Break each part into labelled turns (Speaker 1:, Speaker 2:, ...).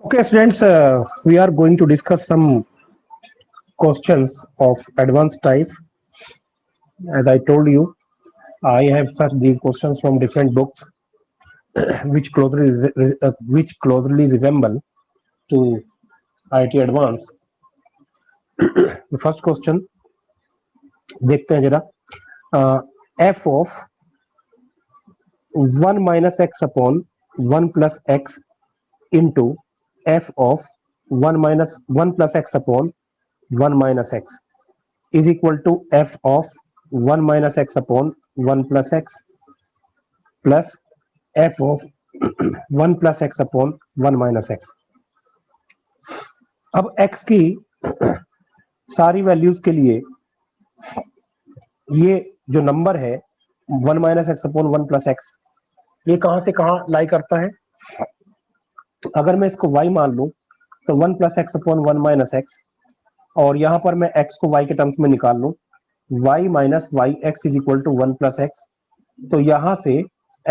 Speaker 1: Okay, students, we are going to discuss some questions of advanced type. As I told you, I have searched these questions from different books, which closely resemble to IT Advanced. The first question देखते हैं जरा. F of 1 minus x upon 1 plus x into f of 1 plus x upon 1 minus x is equal to f of 1 minus x upon 1 plus x plus f of 1 plus x upon 1 minus x. अब x की सारी values के लिए ये जो number है 1 minus x upon 1 plus x, ये कहां से कहां लाई करता है. अगर मैं इसको y मान लूं तो 1 plus x upon 1 minus x, और यहां पर मैं x को y के टर्म्स में निकाल लूं, y minus y x is equal to 1 plus x. तो यहां से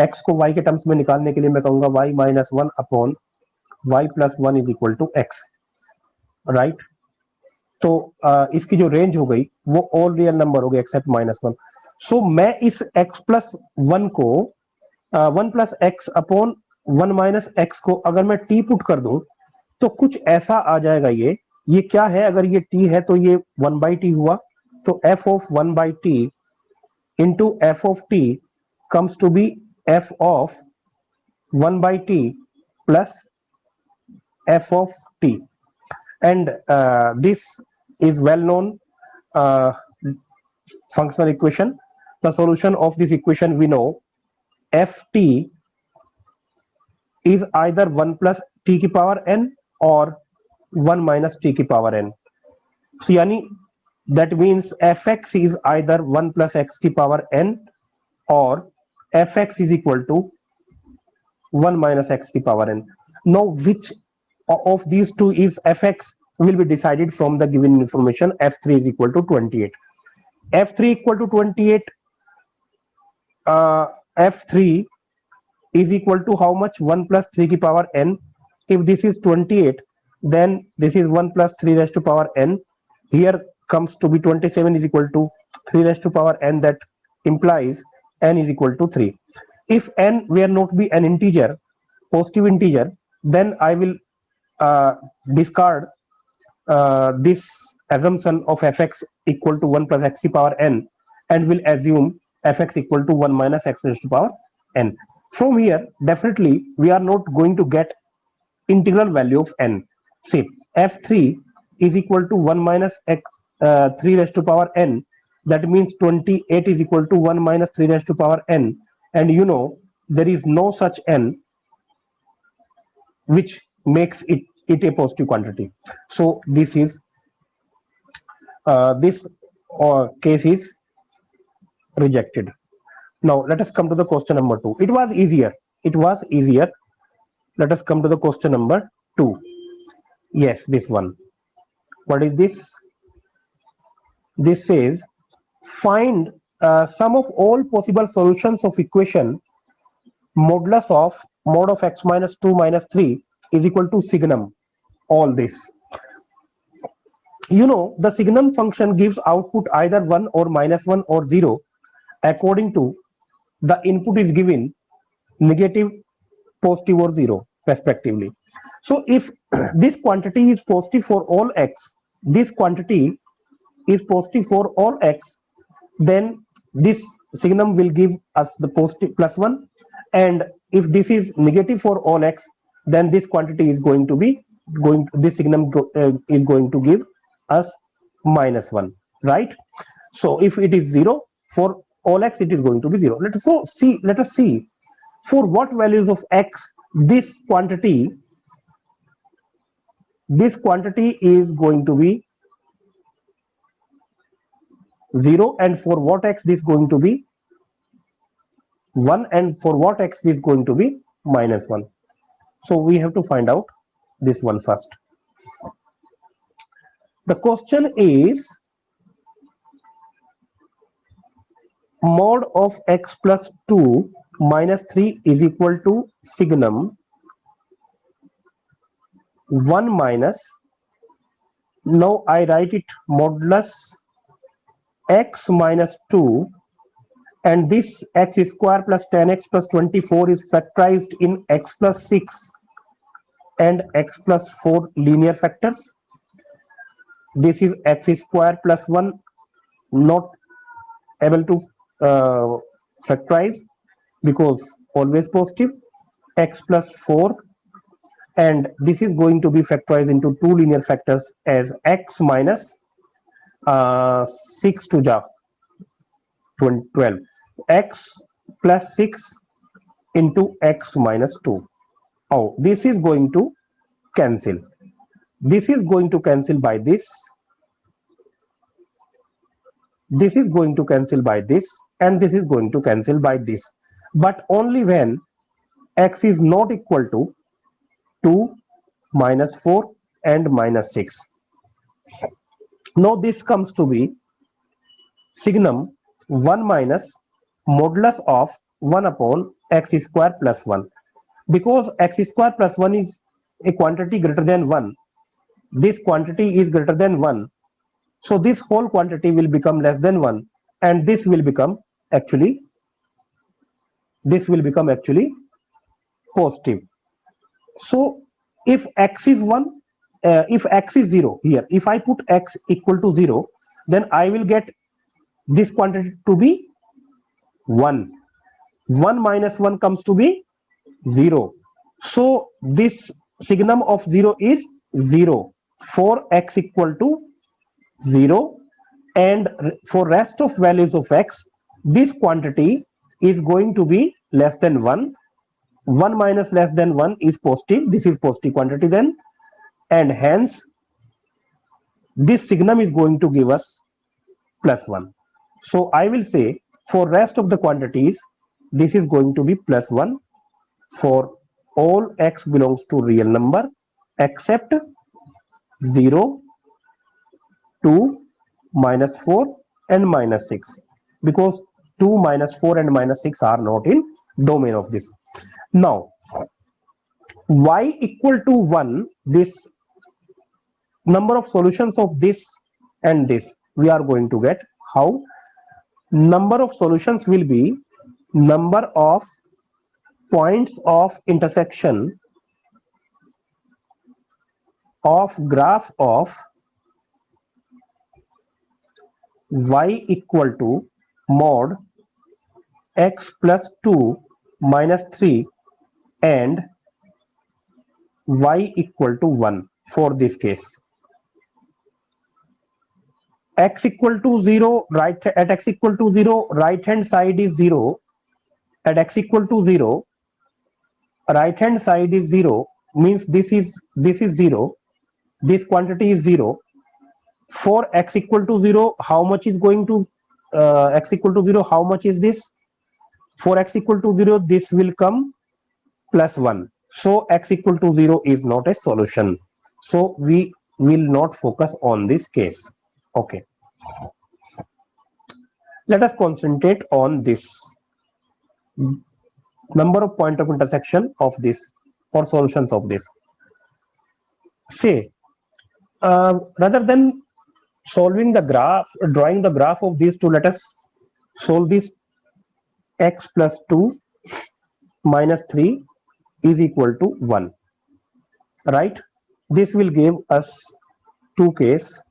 Speaker 1: x को y के टर्म्स में निकालने के लिए मैं कहूंगा y minus 1 upon y plus 1 is equal to x, right. तो इसकी जो रेंज हो गई वो ऑल रियल नंबर हो गए एक्सेप्ट माइनस 1. सो मैं इस x प्लस 1 को 1 plus x upon 1 minus x को अगर मैं t पुट कर दूं तो कुछ ऐसा आ जाएगा. ये क्या है, अगर ये t है तो ये 1 बाई टी हुआ, तो f of 1 by T into F of T comes to be f of 1 by t plus f of t, and this is well known functional equation. The solution of this equation we know ft is either 1 plus t की power n or 1 minus t की power n. So यानी that means fx is either 1 plus x की power n or fx is equal to 1 minus x की power n. Now which of these two is fx will be decided from the given information. f3 is equal to 28. f3 equal to 28. f3 is equal to how much? 1 plus 3 की power n. If this is 28, then this is 1 plus 3 raised to power n. Here comes to be 27 is equal to 3 raised to power n. That implies n is equal to 3. If n were not be an integer, positive integer, then I will discard this assumption of fx equal to 1 plus x to power n and will assume fx equal to 1 minus x raised to power n. From here, definitely we are not going to get integral value of n. Say f3 is equal to 1 minus x 3 raised to power n. That means 28 is equal to 1 minus 3 raised to power n, and you know there is no such n which makes it a positive quantity. So this is this case is rejected. Now let us come to the question number 2. It was easier. Let us come to the question number 2. Yes, this one. What is this? This says find sum of all possible solutions of equation modulus of mod of x minus 2 minus 3 is equal to signum. All this, you know, the signum function gives output either 1 or minus 1 or 0 according to the input is given negative, positive or 0 respectively. So if this quantity is positive for all x, this quantity is positive for all x, then this signum will give us the positive plus 1, and if this is negative for all x, then this quantity is going to be this signum is going to give us minus 1, right? So if it is 0 for all x, it is going to be 0. Let us see for what values of x this quantity is going to be 0, and for what x this is going to be 1, and for what x this is going to be minus 1. So we have to find out this one first. The question is mod of x plus 2 minus 3 is equal to signum 1 minus, now I write it modulus x minus 2, and this x square plus 10x plus 24 is factorized in x plus 6 and x plus 4 linear factors. This is x square plus 1, not able to factorize because always positive, x plus 4, and this is going to be factorized into two linear factors as x minus 6 to the 12, x plus 6 into x minus 2. Oh, this is going to cancel. This is going to cancel by this. This is going to cancel by this, and this is going to cancel by this. But only when x is not equal to 2, minus 4, and minus 6. Now this comes to be signum 1 minus modulus of 1 upon x square plus 1. Because x square plus 1 is a quantity greater than 1, this quantity is greater than 1, so this whole quantity will become less than 1, and this will become actually positive. So if x is 1, if x is 0 here, if I put x equal to 0, then I will get this quantity to be 1. 1 minus 1 comes to be 0. So this signum of 0 is 0 for x equal to 0, and for rest of values of x, this quantity is going to be less than 1. 1 minus less than 1 is positive. This is positive quantity then, and hence this signum is going to give us plus 1. So I will say for rest of the quantities, this is going to be plus 1 for all x belongs to real number except 0, 2, minus 4, and minus 6, because 2, minus 4, and minus 6 are not in domain of this. Now y equal to 1, this number of solutions of this and this we are going to get. How? Number of solutions will be number of points of intersection of graph of y equal to mod x plus 2 minus 3 and y equal to 1 for this case. X equal to 0, right at x equal to 0, right hand side is 0. At x equal to 0, right hand side is 0, means this is 0, this quantity is 0. For x equal to 0, how much is going to x equal to 0, how much is this? For x equal to 0, this will come plus 1. So x equal to 0 is not a solution. So we will not focus on this case. Okay. Let us concentrate on this number of point of intersection of this or solutions of this. Say, rather than solving the graph, drawing the graph of these two, let us solve this x plus 2 minus 3 is equal to 1, right? This will give us two cases,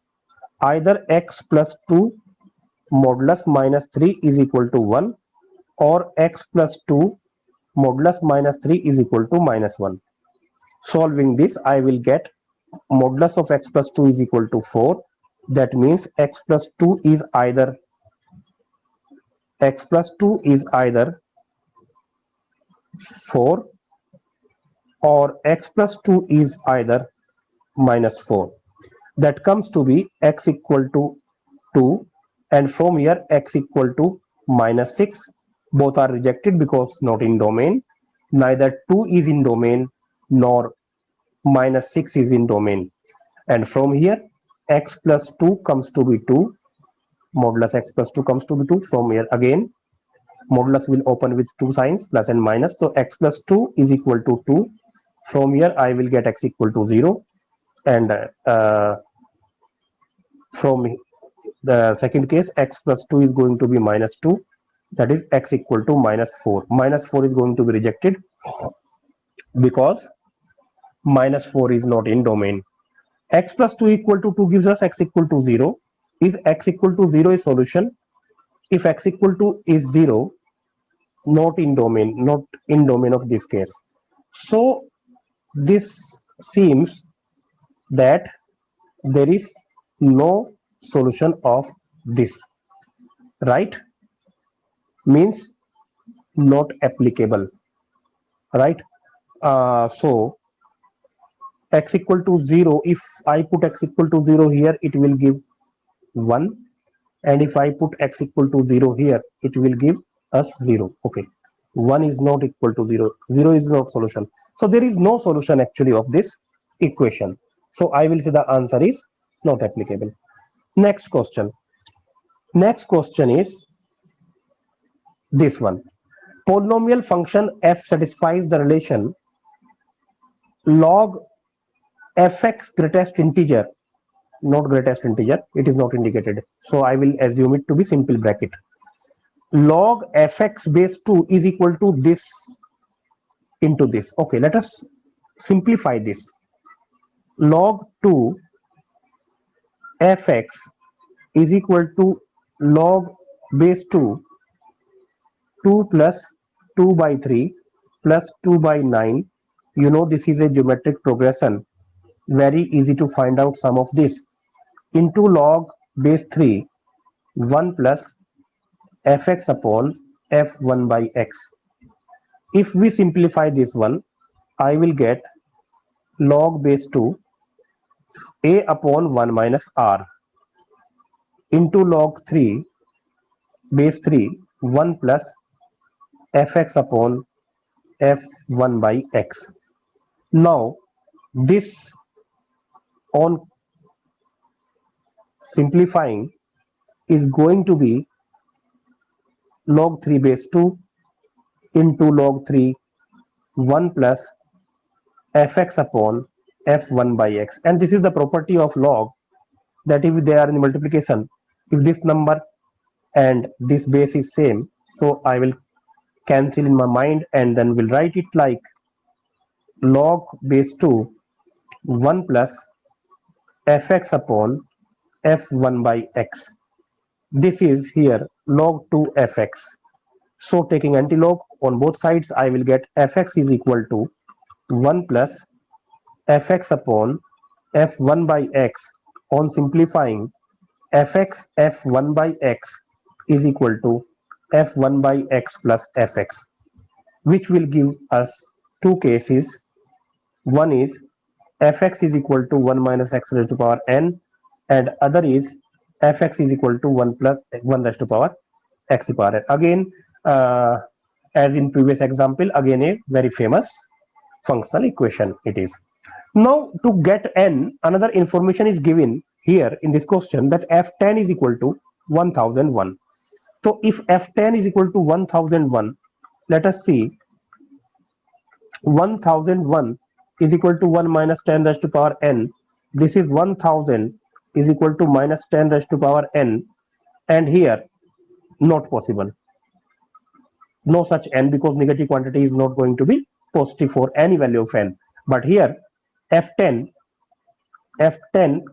Speaker 1: either x plus 2 modulus minus 3 is equal to 1 or x plus 2 modulus minus 3 is equal to minus 1. Solving this, I will get modulus of x plus 2 is equal to 4. That means x plus 2 is either 4 or x plus 2 is either minus 4. That comes to be x equal to 2, and from here x equal to minus 6. Both are rejected because not in domain. Neither 2 is in domain nor minus 6 is in domain. And from here x plus 2 comes to be 2. Modulus x plus 2 comes to be 2. From here again modulus will open with two signs, plus and minus. So x plus 2 is equal to 2. From here I will get x equal to 0. and from the second case x plus 2 is going to be minus 2, that is x equal to minus 4. Minus 4 is going to be rejected because minus 4 is not in domain. X plus 2 equal to 2 gives us x equal to 0. Is x equal to 0 a solution? If x equal to is 0, not in domain of this case. So this seems that there is no solution of this, right? Means not applicable, right? So x equal to 0, if I put x equal to 0 here, it will give 1, and if I put x equal to 0 here, it will give us 0. Okay, 1 is not equal to 0, 0 is not solution. So there is no solution actually of this equation. So I will say the answer is not applicable. Next question is this one. Polynomial function f satisfies the relation log fx greatest integer, not greatest integer, it is not indicated, so I will assume it to be simple bracket. Log fx base 2 is equal to this into this. Okay, let us simplify this. Log 2 fx is equal to log base 2 plus 2 by 3 plus 2 by 9. You know, this is a geometric progression, very easy to find out sum of this, into log base 3 1 plus fx upon f1 by x. If we simplify this one, I will get log base 2 a upon 1 minus r into log 3 base 3 1 plus fx upon f1 by x. Now this, on simplifying, is going to be log 3 base 2 into log 3 1 plus fx upon f1 by x. And this is the property of log, that if they are in multiplication, if this number and this base is same, so I will cancel in my mind and then will write it like log base 2 1 plus fx upon f1 by x. This is here log 2 fx. So taking antilog on both sides, I will get fx is equal to 1 plus fx upon f1 by x. On simplifying, fx f1 by x is equal to f1 by x plus fx, which will give us two cases. One is fx is equal to 1 minus x raised to power n, and other is fx is equal to 1 plus 1 raised to power x power n. Again, as in previous example, again a very famous functional equation it is. Now to get n, another information is given here in this question, that f10 is equal to 1001. So if f10 is equal to 1001, let us see, 1001 is equal to 1 minus 10 raised to power n. This is 1000 is equal to minus 10 raised to power n, and here not possible, no such n, because negative quantity is not going to be positive for any value of n. But here f10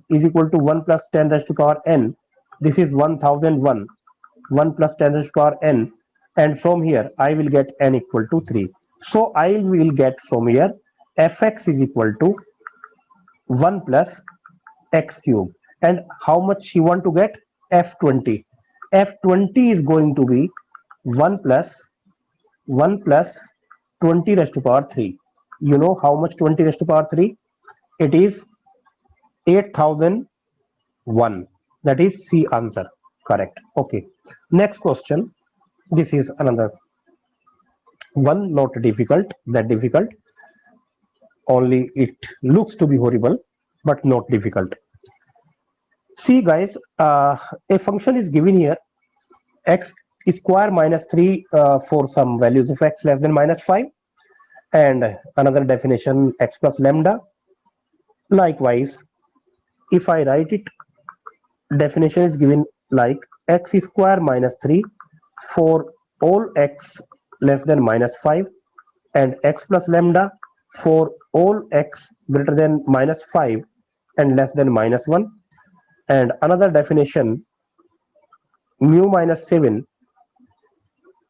Speaker 1: is equal to 1 plus 10 raised to power n. This is 1001, 1 plus 10 raised to power n, and from here I will get n equal to 3. So I will get from here fx is equal to 1 plus x cube. And how much you want to get? F20. F20 is going to be 1 plus 20 raised to power 3. You know how much 20 raised to power 3? It is 8001. That is C answer. Correct. Okay. Next question. This is another one, not difficult, that difficult. Only it looks to be horrible, but not difficult. See guys, a function is given here, x square minus 3 for some values of x less than minus 5, and another definition x plus lambda Likewise, if I write it, definition is given like x square minus 3 for all x less than minus 5, and x plus lambda for all x greater than minus 5 and less than minus 1. And another definition, mu minus 7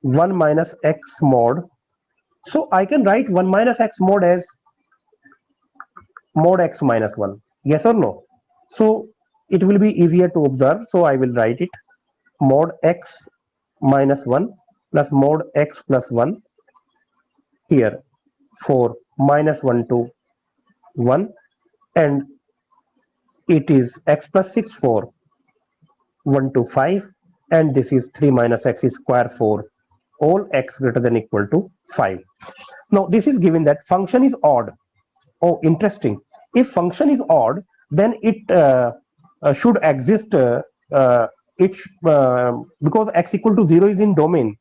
Speaker 1: 1 minus x mod. So I can write 1 minus x mod as mod x minus 1. Yes or no? So it will be easier to observe. So I will write it mod x minus 1 plus mod x plus 1 here for minus 1 to 1, and it is x plus 6 for 1 to 5, and this is 3 minus x square for all x greater than equal to 5. Now this is given that function is odd. Oh, interesting. If function is odd, then it should exist because x equal to 0 is in domain.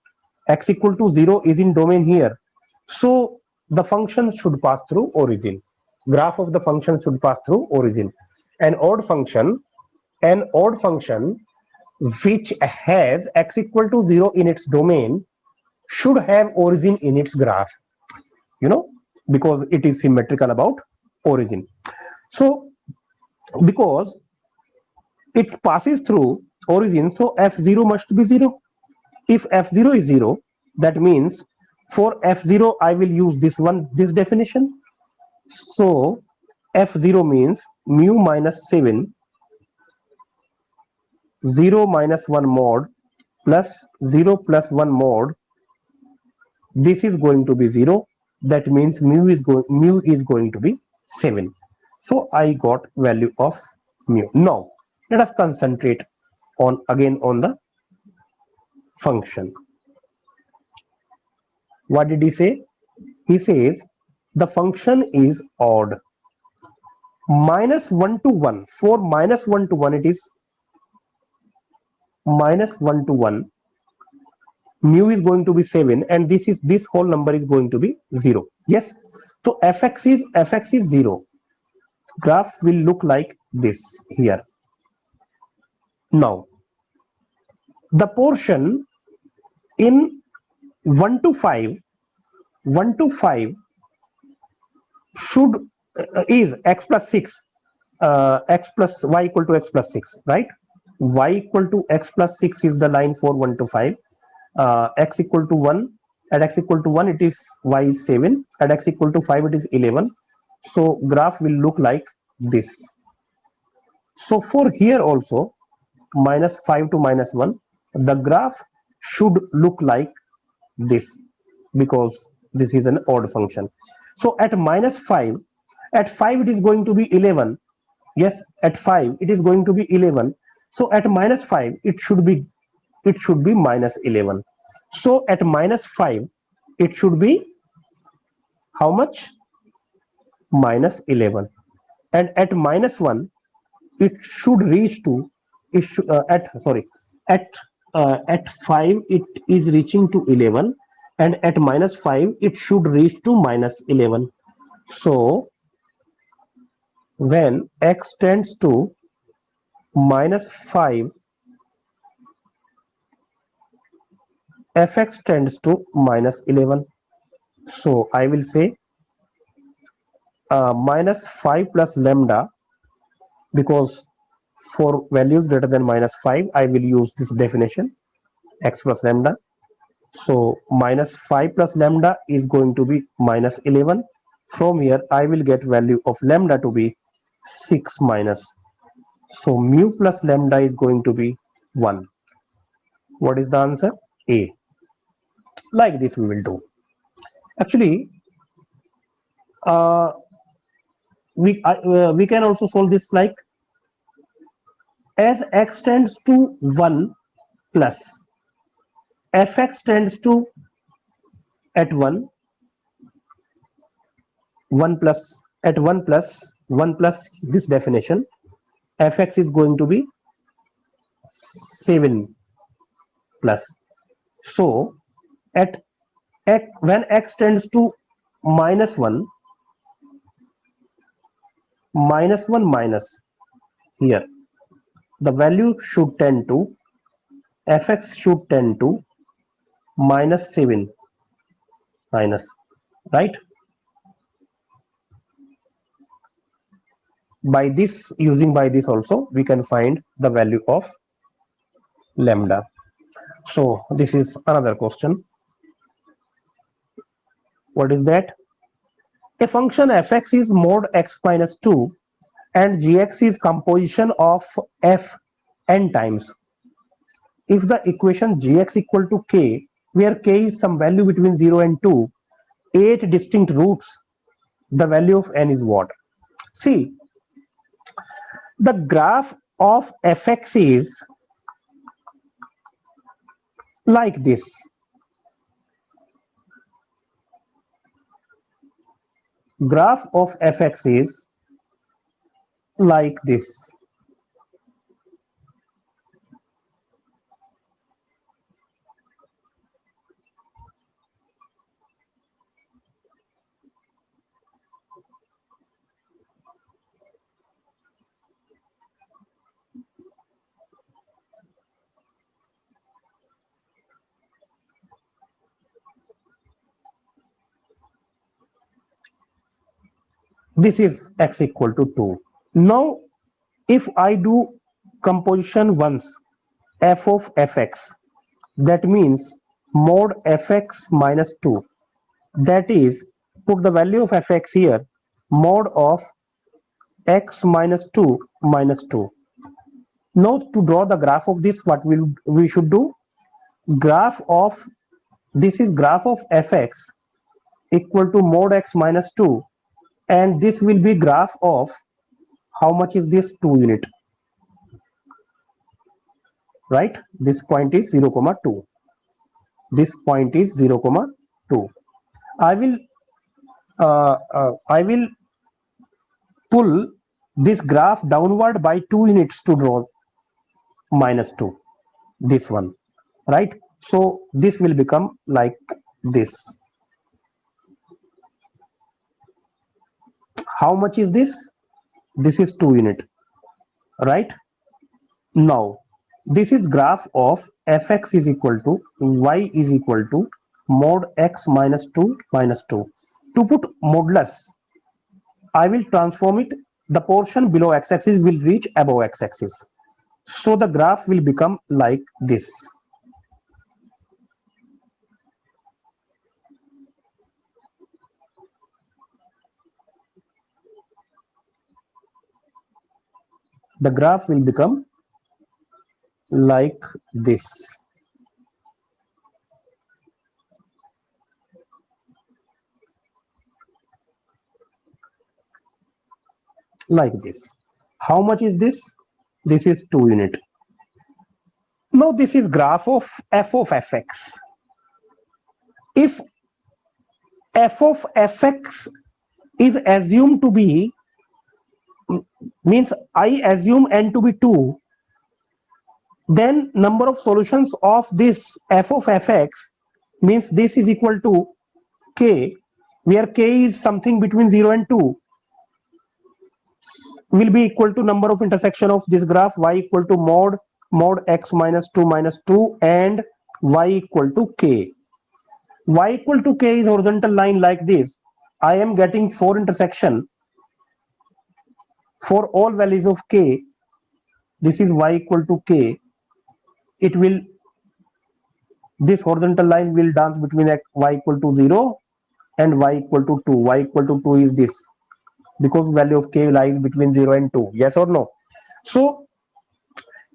Speaker 1: X equal to 0 is in domain here. So the function should pass through origin. Graph of the function should pass through origin. An odd function which has x equal to 0 in its domain should have origin in its graph, because it is symmetrical about origin. So because it passes through origin, so f0 must be 0. If f0 is 0, that means for f0 I will use this definition. So f0 means mu minus 7 0 minus 1 mod plus 0 plus 1 mod. This is going to be 0. That means mu is going to be 7. So I got value of mu. Now let us concentrate on the function. What did he say? He says the function is odd. Minus 1 to 1. For minus 1 to 1 it is minus 1 to 1. Mu is going to be 7, and this whole number is going to be 0. Yes. So fx is 0. Graph will look like this here. Now the portion in 1 to 5 should is x plus 6, x plus y equal to x plus 6, right? Y equal to x plus 6 is the line for 1 to 5. X equal to 1, at x equal to 1 it is y is 7, at x equal to 5 it is 11. So graph will look like this. So for here also, minus 5 to minus 1, the graph should look like this, because this is an odd function. So at minus 5, at 5 it is going to be 11. Yes, at 5 it is going to be 11. So at minus 5 it should be minus 11. So at minus 5 it should be how much? Minus 11. And at minus 1 it should reach to at 5 it is reaching to 11, and at minus 5 it should reach to minus 11. So when x tends to minus 5, fx tends to minus 11. So I will say minus 5 plus lambda, because for values greater than minus 5 I will use this definition, x plus lambda. So minus 5 plus lambda is going to be minus 11. From here I will get value of lambda to be 6 minus. So mu plus lambda is going to be 1. What is the answer? A. Like this we will do. Actually, we can also solve this like, as x tends to 1 plus fx tends to at 1 plus at 1 plus this definition, fx is going to be 7 plus. So at when x tends to minus 1, minus 1 minus here, the value should tend to, fx should tend to minus 7 minus, right? By this, using by this also, we can find the value of lambda. So this is another question. What is that? A function fx is mod x minus 2 and gx is composition of f n times. If the equation gx equal to k, where k is some value between 0 and 2, 8 distinct roots, the value of n is what? See, the graph of fx is like this. Graph of fx is like this. This is x equal to 2. Now, if I do composition once, f of fx, that means mod fx minus 2, that is, put the value of fx here, mod of x minus 2 minus 2. Now, to draw the graph of this, what we should do? Graph of, this is graph of fx equal to mod x minus 2, and this will be graph of, how much is this? 2 unit, right? This point is 0 comma 2. This point is 0 comma 2. I will pull this graph downward by 2 units to draw minus 2, this one, right? So this will become like this. How much is this? This is 2 unit, right? Now this is graph of fx is equal to y is equal to mod x minus 2 minus 2. To put modulus, I will transform it. The portion below x-axis will reach above x-axis. So the graph will become like this. The graph will become like this. Like this. How much is this? This is 2 unit. Now this is graph of f of fx. If f of fx is assumed to be, means I assume n to be 2, then number of solutions of this f of fx means this is equal to k, where k is something between 0 and 2, will be equal to number of intersection of this graph, y equal to mod x minus 2 minus 2 and y equal to k. Y equal to k is horizontal line like this. I am getting 4 intersection for all values of k. This is y equal to k. It will, this horizontal line will dance between y equal to 0 and y equal to 2. Y equal to 2 is this, because value of k lies between 0 and 2. Yes or no? So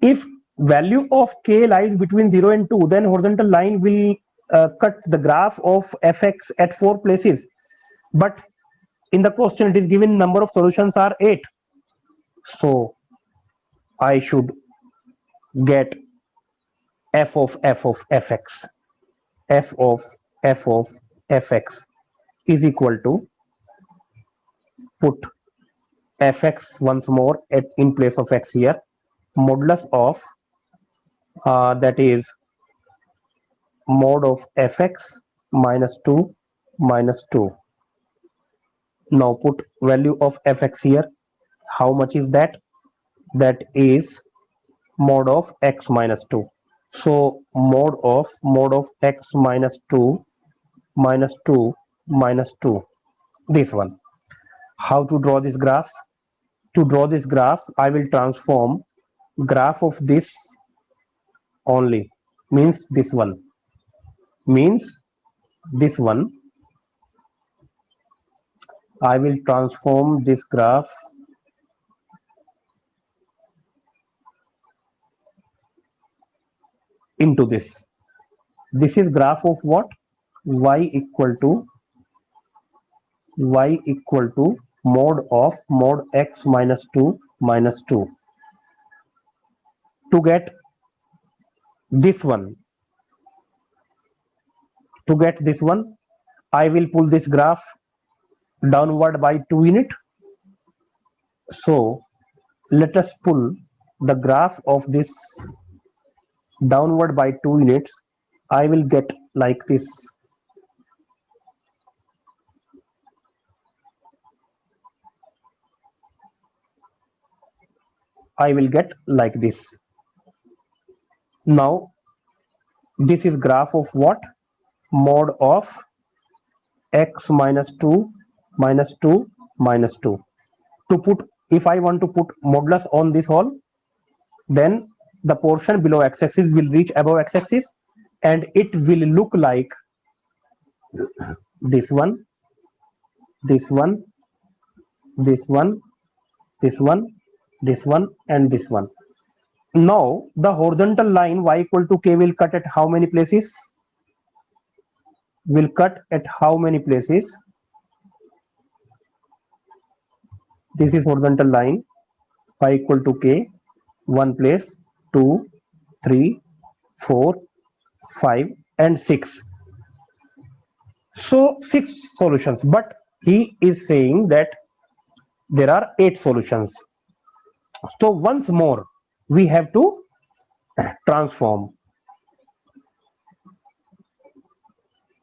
Speaker 1: if value of k lies between 0 and 2, then horizontal line will cut the graph of fx at 4 places. But in the question it is given number of solutions are 8. So I should get f of fx. F of fx is equal to, put fx once more in place of x here, modulus of that is mod of fx minus 2 minus 2. Now put value of fx here. How much is that? That is mod of x minus 2. So mod of x minus 2 minus 2 minus 2, this one. How to draw this graph? To draw this graph, I will transform graph of this only, means this one, means this one. I will transform this graph into this. This is graph of what? y equal to mod x minus 2 minus 2. To get this one, I will pull this graph downward by 2 unit. So let us pull the graph of this downward by 2 units. I will get like this. I will get like this. Now this is graph of what? Mod of x minus 2 minus 2 minus 2. To put, if I want to put modulus on this all, then the portion below x-axis will reach above x-axis and it will look like this one, this one, this one, this one, this one, and this one. Now the horizontal line y equal to k will cut at how many places? Will cut at how many places? This is horizontal line, y equal to k, 1 place, 2, 3, 4, 5, and 6. So 6 solutions, but he is saying that there are 8 solutions. So once more we have to transform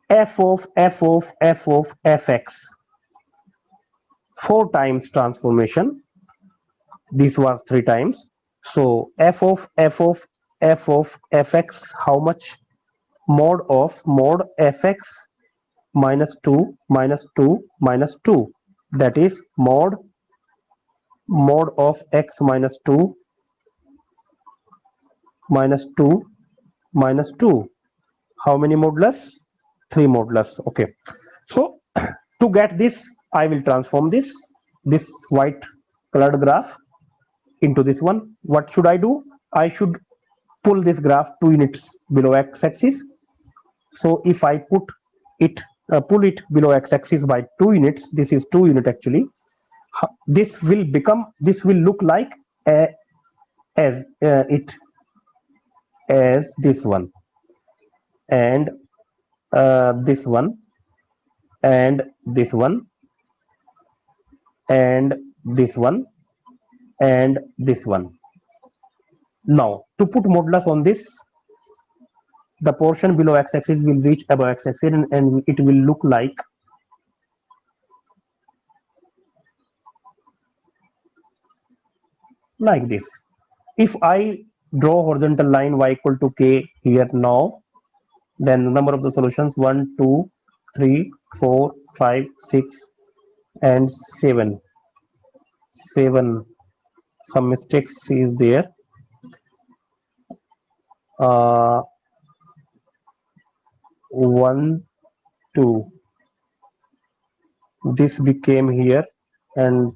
Speaker 1: f of fx, 4 times transformation. This was 3 times. So f of fx, how much? Mod fx minus 2 minus 2 minus 2, that is mod of x minus 2 minus 2 minus 2. How many modulus? 3 modulus. Okay, so to get this, I will transform this white colored graph into this one. What should I do? I should pull this graph 2 units below x-axis. So if I put it pull it below x-axis by 2 units, this is 2 unit actually, this will look like as this one, and this one, and this one, and this one, and this one. Now to put modulus on this, the portion below x-axis will reach above x-axis and it will look like this. If I draw horizontal line y equal to k here now, then the number of the solutions 1, 2, 3, 4, 5, 6, and 7. Some mistakes is there. 1, 2. This became here, and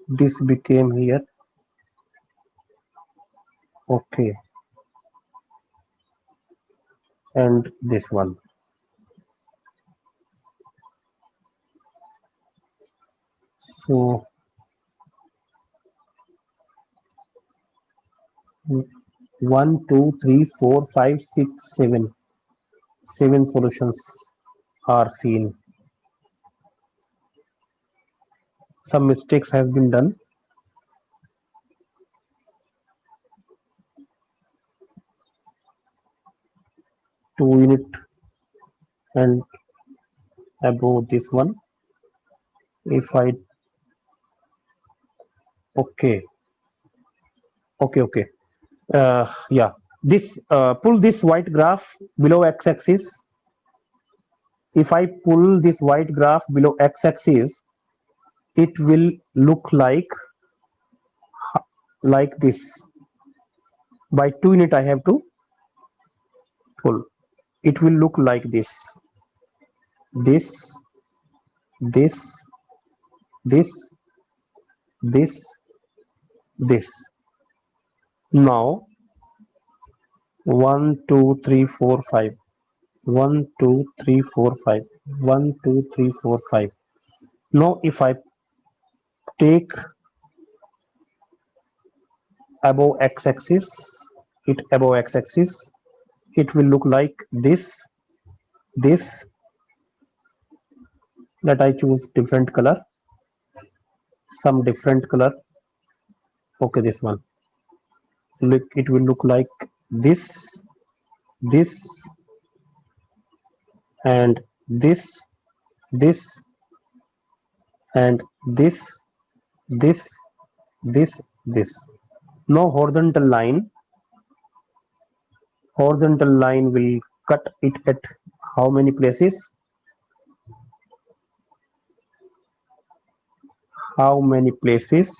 Speaker 1: this became here. Okay, and this one. So 1, 2, 3, 4, 5, 6, 7. 7 solutions are seen. Some mistakes have been done. Two unit and above this one. If I Okay. Okay. Yeah. This pull this white graph below x-axis. If I pull this white graph below x-axis, it will look like this. By 2 unit I have to pull. It will look like this. This, this, this, this. Now 1 2 3 4 5. 1 2 3 4 5. 1 2 3 4 5. Now if I take above x-axis, it will look like this. Let I choose different color, some different color. Okay, this one. Look, it will look like this, and this, and this, this. Now horizontal line will cut it at how many places? How many places?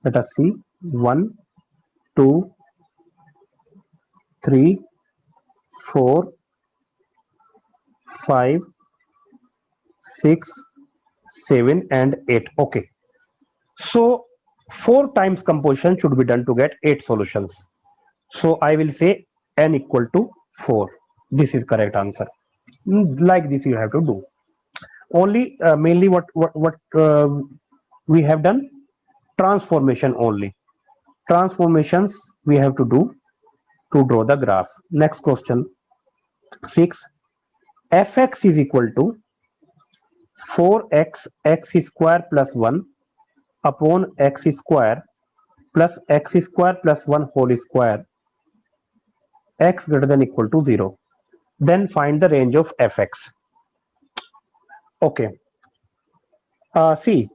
Speaker 1: Let us see. 1 2 3 4 5 6 7 and 8. Okay, so 4 times composition should be done to get 8 solutions. So I will say n equal to 4. This is correct answer. Like this you have to do. Only mainly what we have done, transformation only. Transformations we have to do to draw the graph. Next question 6. Fx is equal to 4x x square plus 1 upon x square plus x square plus 1 whole square, x greater than equal to 0. Then find the range of fx. Okay. See,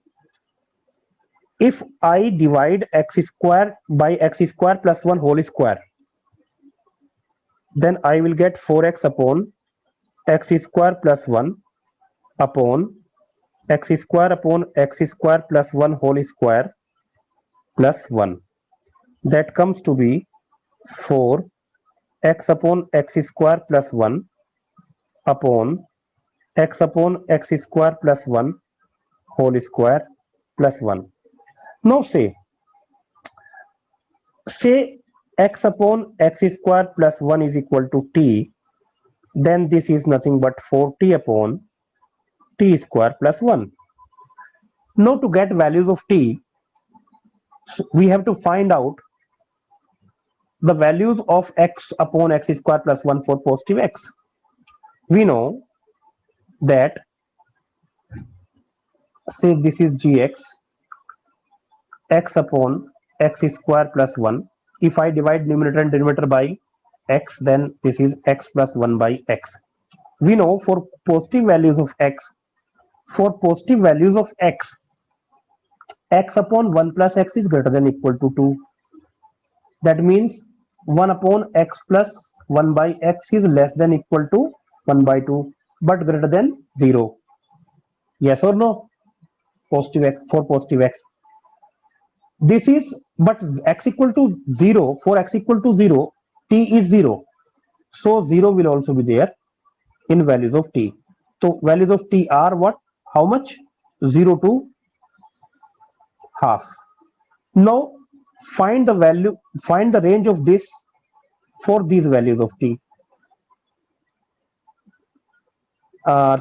Speaker 1: if I divide x square by x square plus 1 whole square, then I will get 4x upon x square plus 1 upon x square plus 1 whole square plus 1. That comes to be 4x upon x square plus 1 upon x square plus 1 whole square plus 1. Now say x upon x square plus 1 is equal to t, then this is nothing but 4t upon t square plus 1. Now to get values of t, we have to find out the values of x upon x square plus 1 for positive x. We know that, say this is gx, x upon x square plus 1. If I divide numerator and denominator by x, then this is x plus 1 by x. We know for positive values of x, x upon 1 plus x is greater than equal to 2. That means 1 upon x plus 1 by x is less than equal to 1 by 2, but greater than 0. Yes or no? Positive x, for positive x. This is, but x equal to 0, for x equal to 0, t is 0. So 0 will also be there in values of t. So values of t are what? How much? 0 to half. Now find the range of this for these values of t.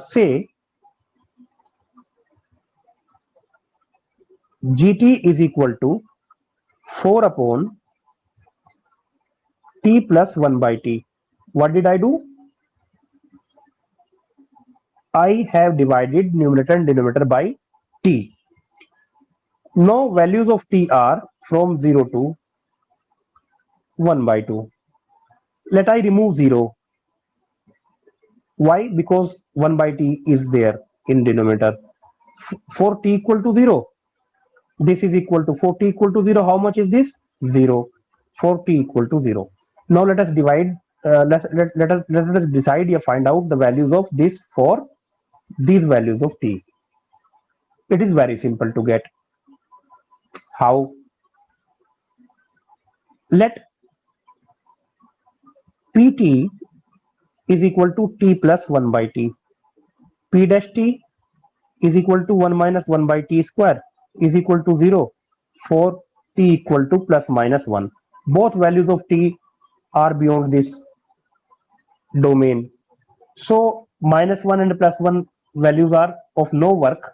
Speaker 1: Say gt is equal to 4 upon t plus 1 by t. What did I do? I have divided numerator and denominator by t. Now values of t are from 0 to 1 by 2. Let I remove 0. Why? Because 1 by t is there in denominator. for t equal to 0, this is equal to, for t equal to 0, how much is this? 0. For t equal to 0. Now let us divide, let us decide or find out the values of this for these values of t. It is very simple to get. How? Let pt is equal to t plus 1 by t. P dash t is equal to 1 minus 1 by t square is equal to 0 for t equal to plus minus 1. Both values of t are beyond this domain. So minus 1 and plus 1 values are of no work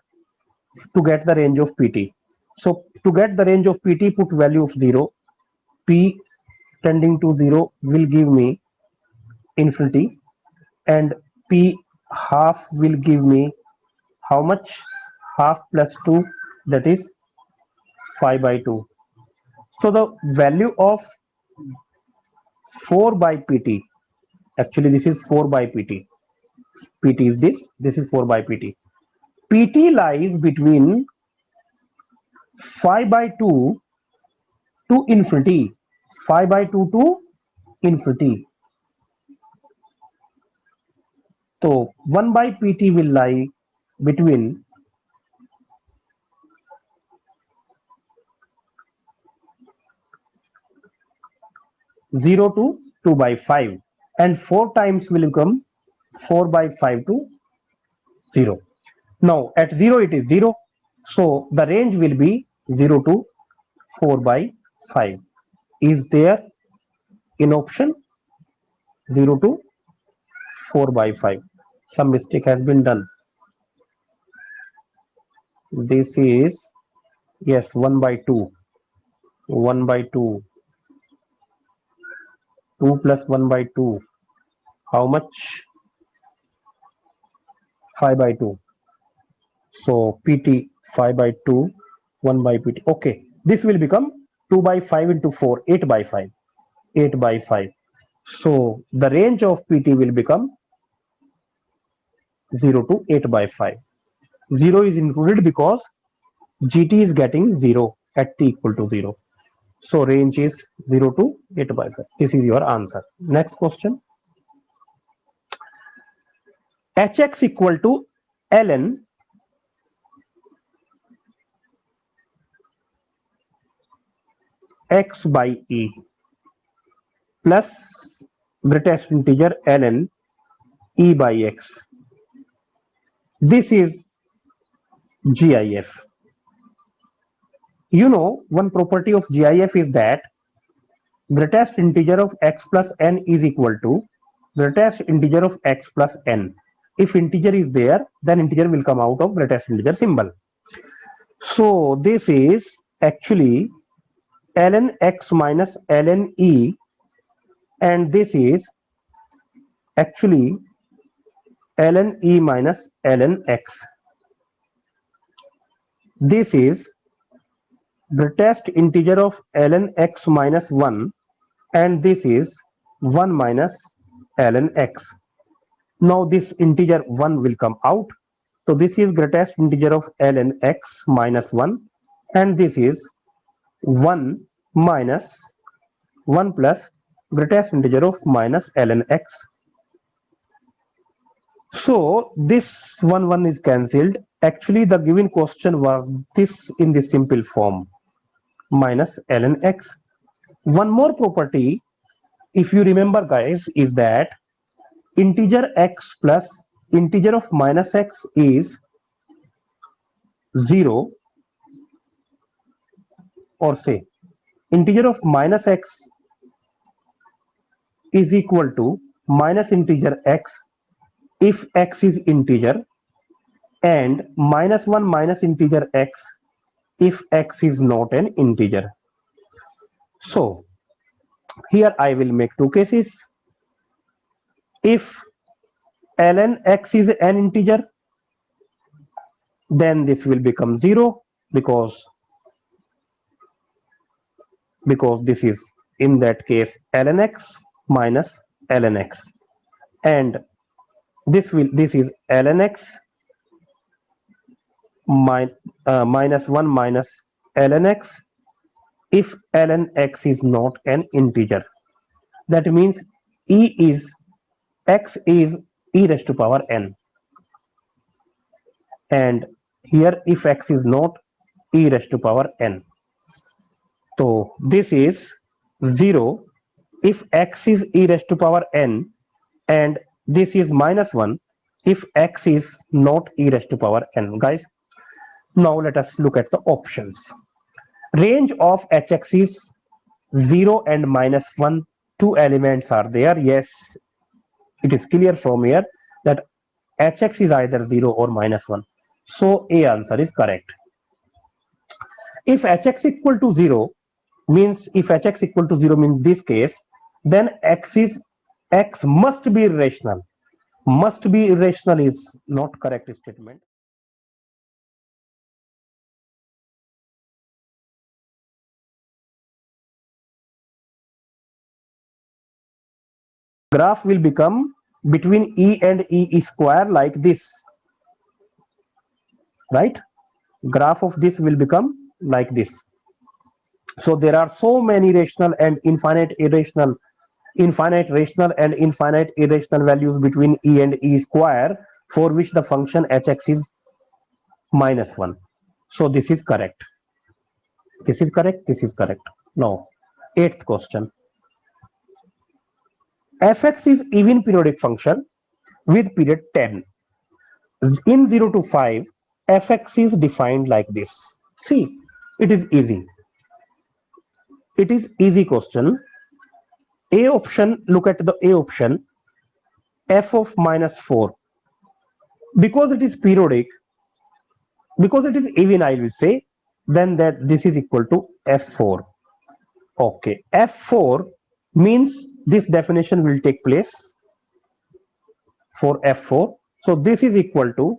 Speaker 1: to get the range of pt. So to get the range of pt, put value of 0. P tending to 0 will give me infinity, and p half will give me how much? Half plus 2, that is 5 by 2. So the value of 4 by pt, actually this is 4 by pt. Pt is this is 4 by pt. Pt lies between 5 by 2 to infinity. 5 by 2 to infinity. So 1 by pt will lie between 0 to 2 by 5, and 4 times will become 4 by 5 to 0. Now at 0 it is 0, so the range will be 0 to 4 by 5. Is there in option 0 to 4 by 5? Some mistake has been done. This is, yes, 1 by 2. 1 by 2. 2 plus 1 by 2. How much? 5 by 2. So pt 5 by 2, 1 by pt. Okay, this will become 2 by 5 into 4, 8 by 5. 8 by 5. So the range of pt will become 0 to 8 by 5. 0 is included because gt is getting 0 at t equal to 0. So range is 0 to 8 by 5. This is your answer. Next question. hx equal to ln x by e plus greatest integer ln e by x. This is GIF. You know, one property of GIF is that greatest integer of x plus n is equal to greatest integer of x plus n. If integer is there, then integer will come out of greatest integer symbol. So this is actually ln x minus ln e, and this is actually ln e minus ln x. This is greatest integer of ln x minus 1, and this is 1 minus ln x. Now this integer 1 will come out. So this is greatest integer of ln x minus 1, and this is 1 minus 1 plus greatest integer of minus ln x. So this 1 is cancelled. Actually the given question was this in the simple form, minus ln x. One more property, if you remember guys, is that integer x plus integer of minus x is 0, or say integer of minus x is equal to minus integer x if x is integer, and minus 1 minus integer x if x is not an integer. So here I will make two cases. If ln x is an integer, then this will become 0 because this is in that case ln x minus ln x, and this is ln x minus 1 minus ln x if ln x is not an integer. That means x is e raised to power n, and here if x is not e raised to power n. So this is 0 if x is e raised to power n, and this is minus 1 if x is not e raised to power n. Guys, now let us look at the options. Range of hx is 0 and minus 1. Two elements are there. Yes, it is clear from here that hx is either 0 or minus 1. So A answer is correct. If hx equal to 0 means, if hx equal to 0 means this case, then x must be irrational. Must be irrational is not correct statement. Graph will become between e and e square like this, right? Graph of this will become like this. So there are so many rational and infinite irrational, infinite rational and infinite irrational values between e and e square, for which the function hx is minus 1. So this is correct. This is correct. This is correct. Now, eighth question. Fx is even periodic function with period 10. In 0 to 5, fx is defined like this. See, it is easy. It is easy question. A option, look at the A option, f of minus 4. Because it is periodic, because it is even, I will say, then that this is equal to f4. Okay, f4 means this definition will take place for f4. So this is equal to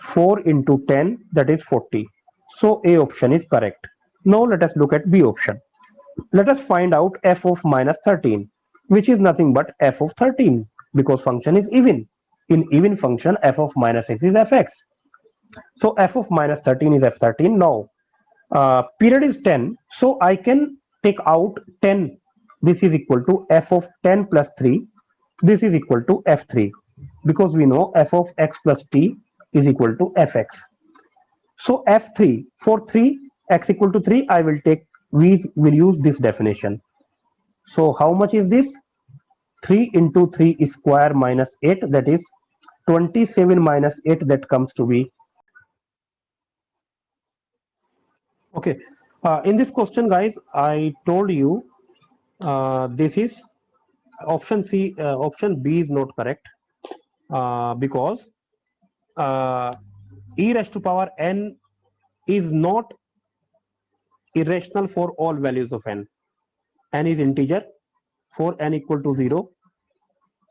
Speaker 1: 4 into 10, that is 40. So A option is correct. Now let us look at B option. Let us find out f of minus 13, which is nothing but f of 13, because function is even. In even function, f of minus x is fx. So f of minus 13 is f13. Now period is 10, so I can take out 10. This is equal to f of 10 plus 3. This is equal to f3, because we know f of x plus t is equal to fx. So f3, for 3 x equal to 3, I will take, we will use this definition. So how much is this? 3 into 3 square minus 8, that is 27 minus 8, that comes to be. Okay, in this question, guys, I told you this is option C, option B is not correct, because e raised to power n is not irrational for all values of n. N is integer. For n equal to 0,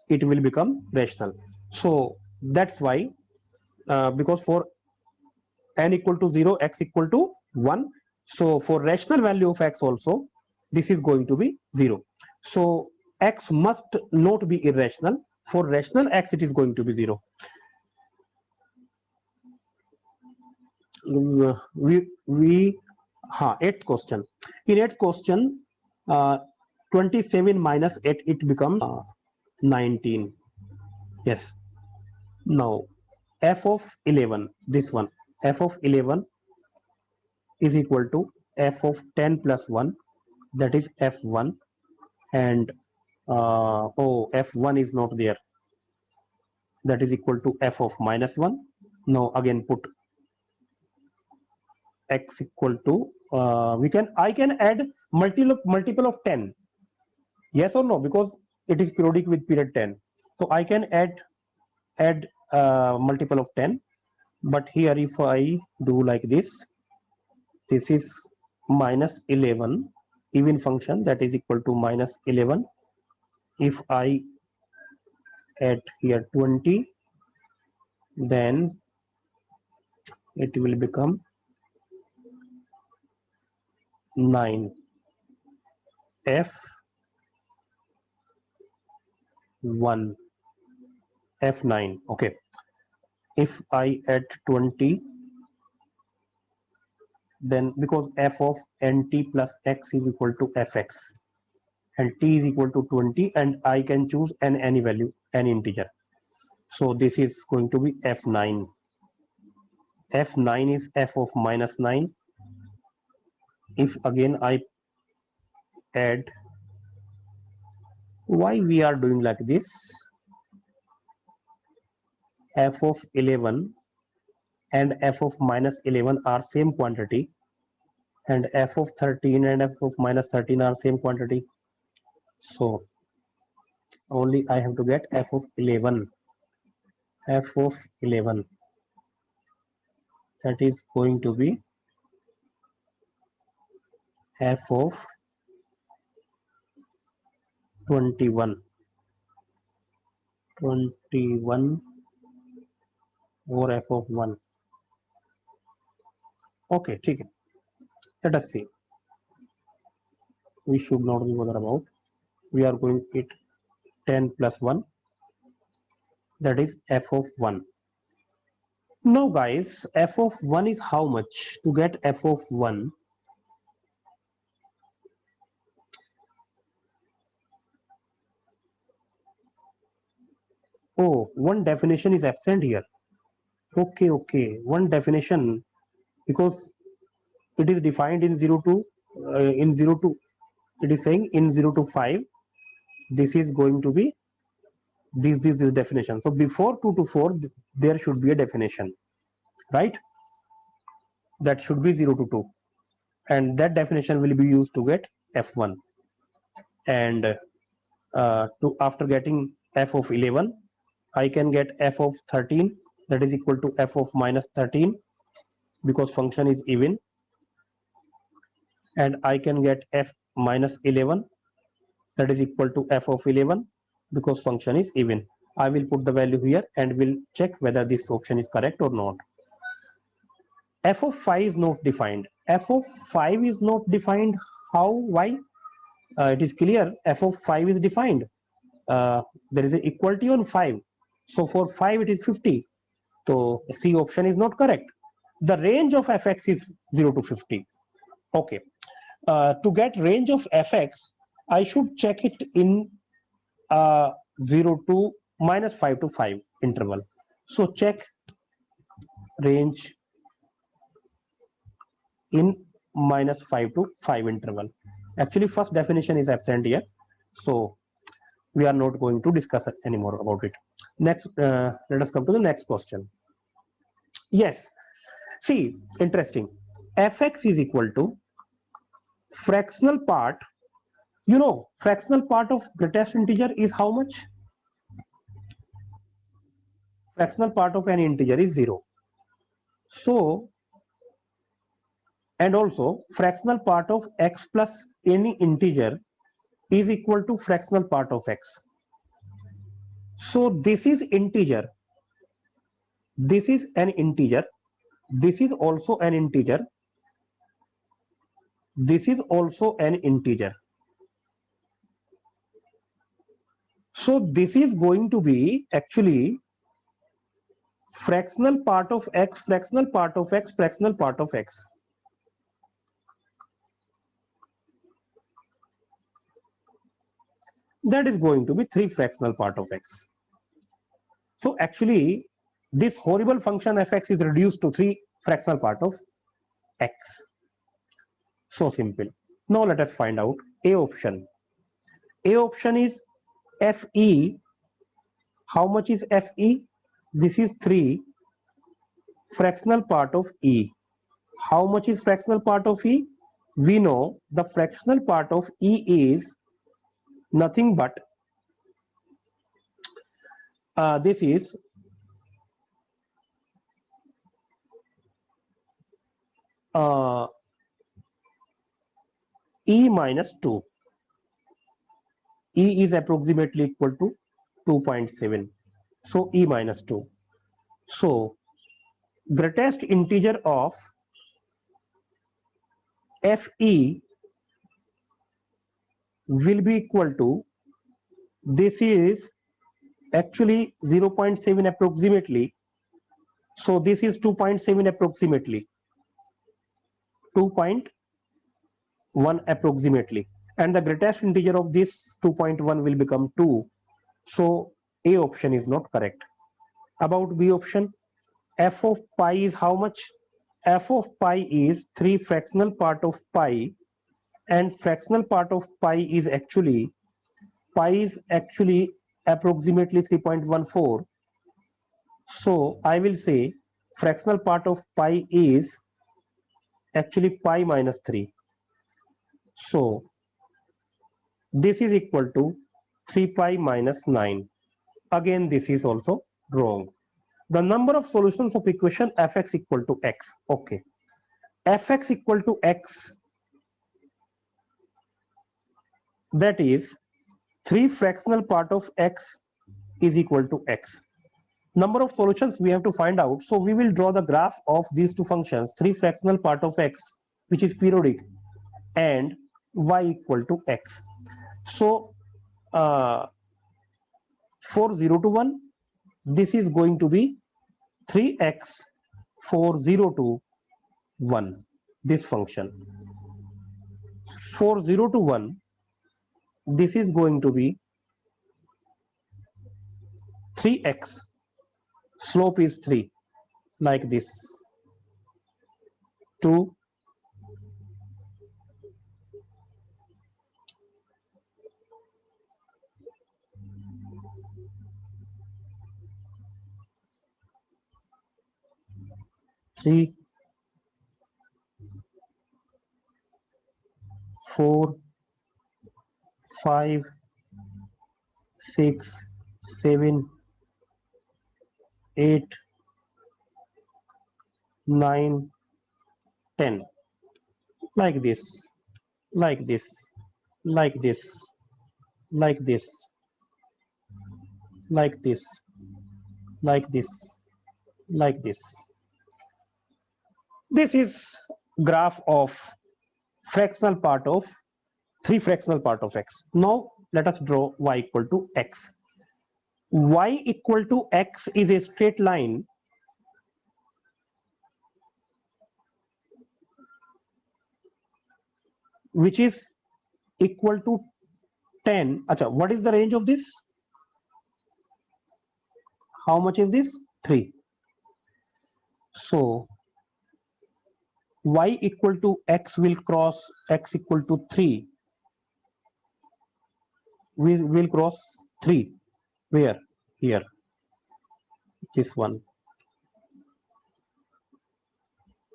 Speaker 1: it will become rational. So that's why, because for n equal to 0, x equal to 1. So for rational value of x also, this is going to be 0. So x must not be irrational. For rational x, it is going to be 0. Eighth question. In eighth question, 27 minus 8, it becomes 19. Yes. Now f of 11, this one, f of 11 is equal to f of 10 plus 1, that is f1, and f1 is not there, that is equal to f of minus 1. Now again put x equal to, I can add multiple of 10, yes or no, because it is periodic with period 10. So I can add multiple of 10, but here if I do like this, this is minus 11, even function, that is equal to minus 11. If I add here 20, then it will become 9, f1, f9. Okay, if I add 20, then because f of nt plus x is equal to fx and t is equal to 20 and I can choose any value, any integer. So this is going to be f9. f9 is f of minus 9. If again I add, why we are doing like this, f of 11 and f of minus 11 are same quantity, and f of 13 and f of minus 13 are same quantity. So only I have to get f of 11. F of 11, that is going to be f of 21 or f of 1. Okay, ठीक है. Let us see. We should not be bothered about. We are going it 10 plus 1, that is f of 1. Now guys, f of 1 is how much? To get f of 1, oh, one definition is absent here. Okay, one definition, because it is defined in 0 to in 0 to, it is saying in 0 to 5 this is going to be this definition. So before 2 to 4 there should be a definition, right? That should be 0 to 2, and that definition will be used to get f1. And to after getting f of 11, I can get f of 13, that is equal to f of minus 13 because function is even, and I can get f minus 11, that is equal to f of 11 because function is even. I will put the value here and will check whether this option is correct or not. F of 5 is not defined. F of 5 is not defined. How? Why? It is clear f of 5 is defined. There is an equality on 5. So for 5 it is 50. So C option is not correct. The range of fx is 0 to 50. Okay. To get range of fx, I should check it in 0 to minus 5 to 5 interval. So check range in minus 5 to 5 interval. Actually first definition is absent here, so we are not going to discuss anymore about it. Next, let us come to the next question. Yes, see, interesting. Fx is equal to fractional part. You know, fractional part of greatest integer is how much? Fractional part of any integer is 0. So, and also fractional part of x plus any integer is equal to fractional part of x. So this is integer, this is an integer, this is also an integer, this is also an integer. So this is going to be actually fractional part of x, fractional part of x, fractional part of x. That is going to be 3 fractional part of x. So actually this horrible function fx is reduced to 3 fractional part of x. So simple. Now let us find out A option. A option is fe. How much is fe? This is 3 fractional part of e. How much is fractional part of e? We know the fractional part of e is nothing but this is e minus 2. E is approximately equal to 2.7. So e minus 2. So greatest integer of fe will be equal to, this is actually 0.7 approximately. So this is 2.7 approximately. 2.1 approximately, and the greatest integer of this 2.1 will become 2. So A option is not correct. About B option, f of pi is how much? F of pi is 3 fractional part of pi, and fractional part of pi is actually approximately 3.14. So I will say fractional part of pi is actually pi minus 3. So this is equal to 3 pi minus 9. Again, this is also wrong. The number of solutions of equation fx equal to x. Okay. Fx equal to x, that is 3 fractional part of x is equal to x. Number of solutions we have to find out. So we will draw the graph of these two functions, 3 fractional part of x, which is periodic, and y equal to x. So for 0 to 1, this is going to be 3x for 0 to 1, this function. For 0 to 1, this is going to be 3x, slope is 3, like this, 2, 3, 4, 5, 6, 7, 8, 9, 10, like this, like this, like this, like this, like this, like this, like this. This is graph of fractional part of 3 fractional part of x. Now let us draw y equal to x. Y equal to x is a straight line which is equal to 10. Acha, what is the range of this? How much is this? 3. So y equal to x will cross x equal to 3. We will cross 3. Where? Here. This one.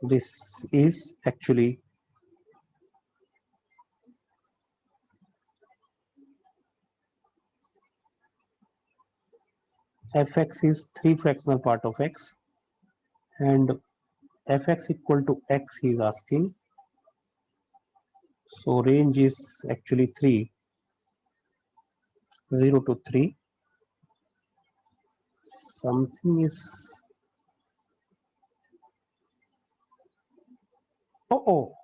Speaker 1: This is actually fx is 3 fractional part of x, and fx equal to x he is asking. So range is actually 3, 0 to 3. Something is,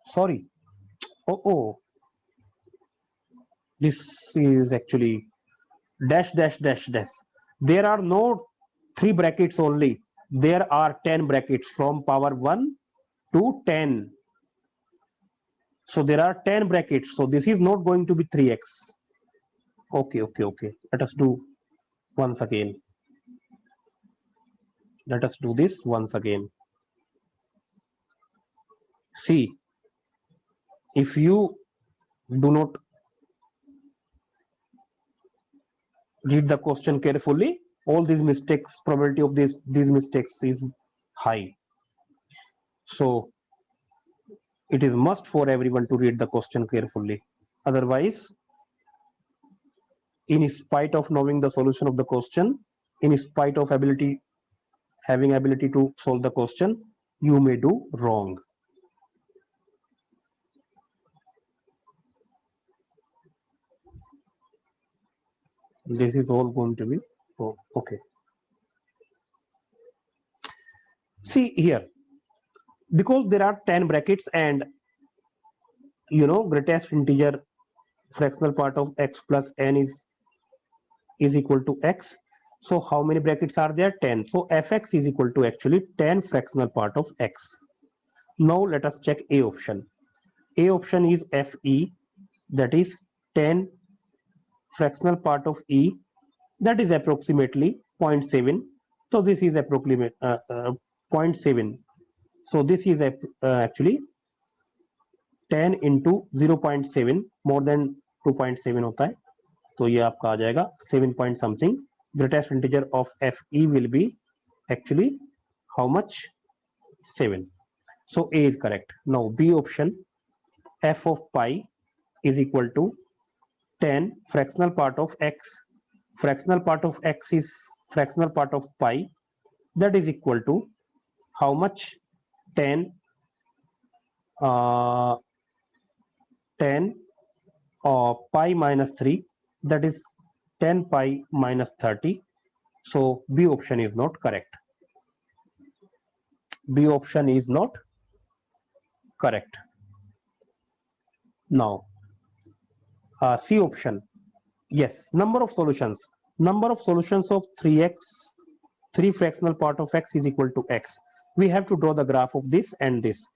Speaker 1: sorry. This is actually dash dash dash dash. There are no 3 brackets only. There are 10 brackets from power 1 to 10. So there are 10 brackets. So this is not going to be 3x. Okay. Let us do once again. Let us do this once again. See, if you do not read the question carefully, all these mistakes, probability of these mistakes is high. So it is must for everyone to read the question carefully. Otherwise, in spite of knowing the solution of the question, in spite of having ability to solve the question, you may do wrong. This is all going to be okay. See here, because there are 10 brackets and greatest integer fractional part of x plus n is equal to x. So how many brackets are there? 10. So fx is equal to actually 10 fractional part of x. Now let us check A option. A option is FE, that is 10 fractional part of E, that is approximately 0.7. So this is approximate 0.7. So this is actually 10 into 0.7, more than 2.7 होता है, तो ये आपका आ जाएगा 7 point something. Greatest integer of FE will be actually how much? 7. So A is correct. Now B option, f of pi is equal to 10 fractional part of x. Fractional part of x is fractional part of pi, that is equal to how much? 10 pi minus 3, that is 10 pi minus 30. So B option is not correct. B option is not correct. Now C option, yes, number of solutions. Number of solutions of 3x, 3 fractional part of x is equal to x. We have to draw the graph of this and this.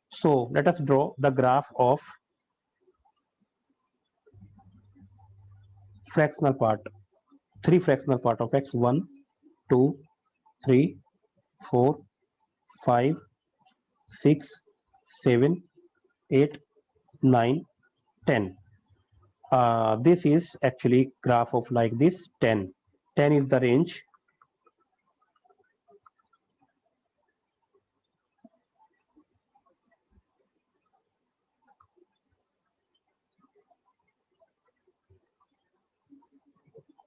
Speaker 1: So let us draw the graph of fractional part, 3 fractional part of x. 1, 2, 3, 4, 5, 6, 7, 8, 9, 10. This is actually graph of like this 10. 10 is the range.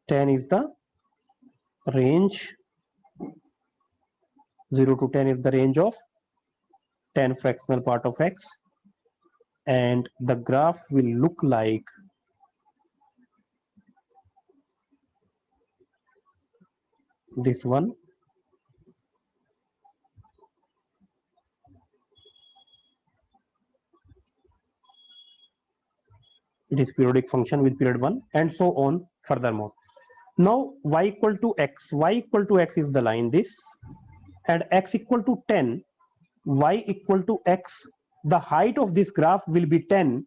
Speaker 1: Ten is the range. 0 to 10 is the range of 10 fractional part of x, and the graph will look like this one. It is periodic function with period 1 and so on furthermore. Now y equal to x, y equal to x is the line this, and x equal to 10, y equal to x, the height of this graph will be 10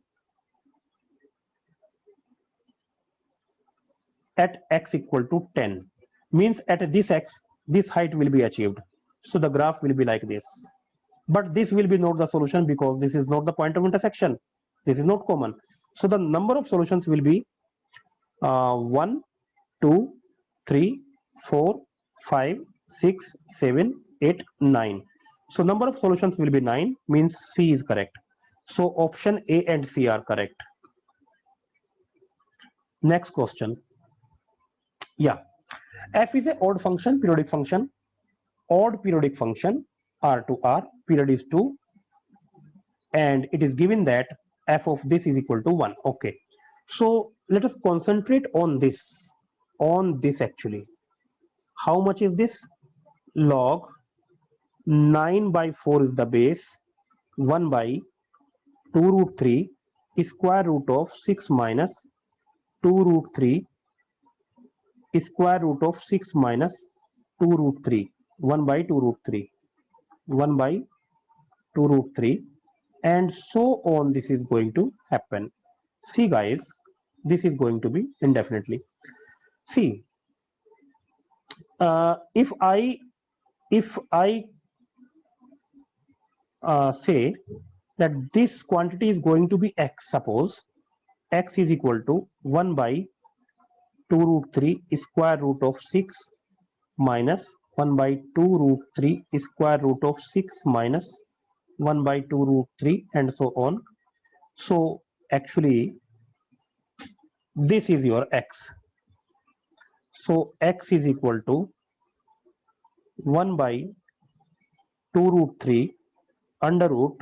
Speaker 1: at x equal to 10, means at this x this height will be achieved. So the graph will be like this, but this will be not the solution because this is not the point of intersection, this is not common. So the number of solutions will be 1, 2, 3, 4, 5, 6, 7, 8, 9. So number of solutions will be 9, means C is correct. So option A and C are correct. Next question. Yeah, f is a odd function, periodic function. Odd periodic function, R to R, period is 2, and it is given that f of this is equal to 1. Okay, so let us concentrate on this actually. How much is this? Log 9 by 4 is the base, 1 by 2 root 3 square root of 6 minus 2 root 3 square root of 6 minus 2 root 3, 1 by 2 root 3, 1 by 2 root 3, and so on. This is going to happen. See guys, this is going to be indefinitely. See, if I say that this quantity is going to be x, suppose x is equal to 1 by 2 root 3 square root of 6 minus 1 by 2 root 3 square root of 6 minus 1 by 2 root 3 and so on. So actually this is your x. So x is equal to 1 by 2 root 3 under root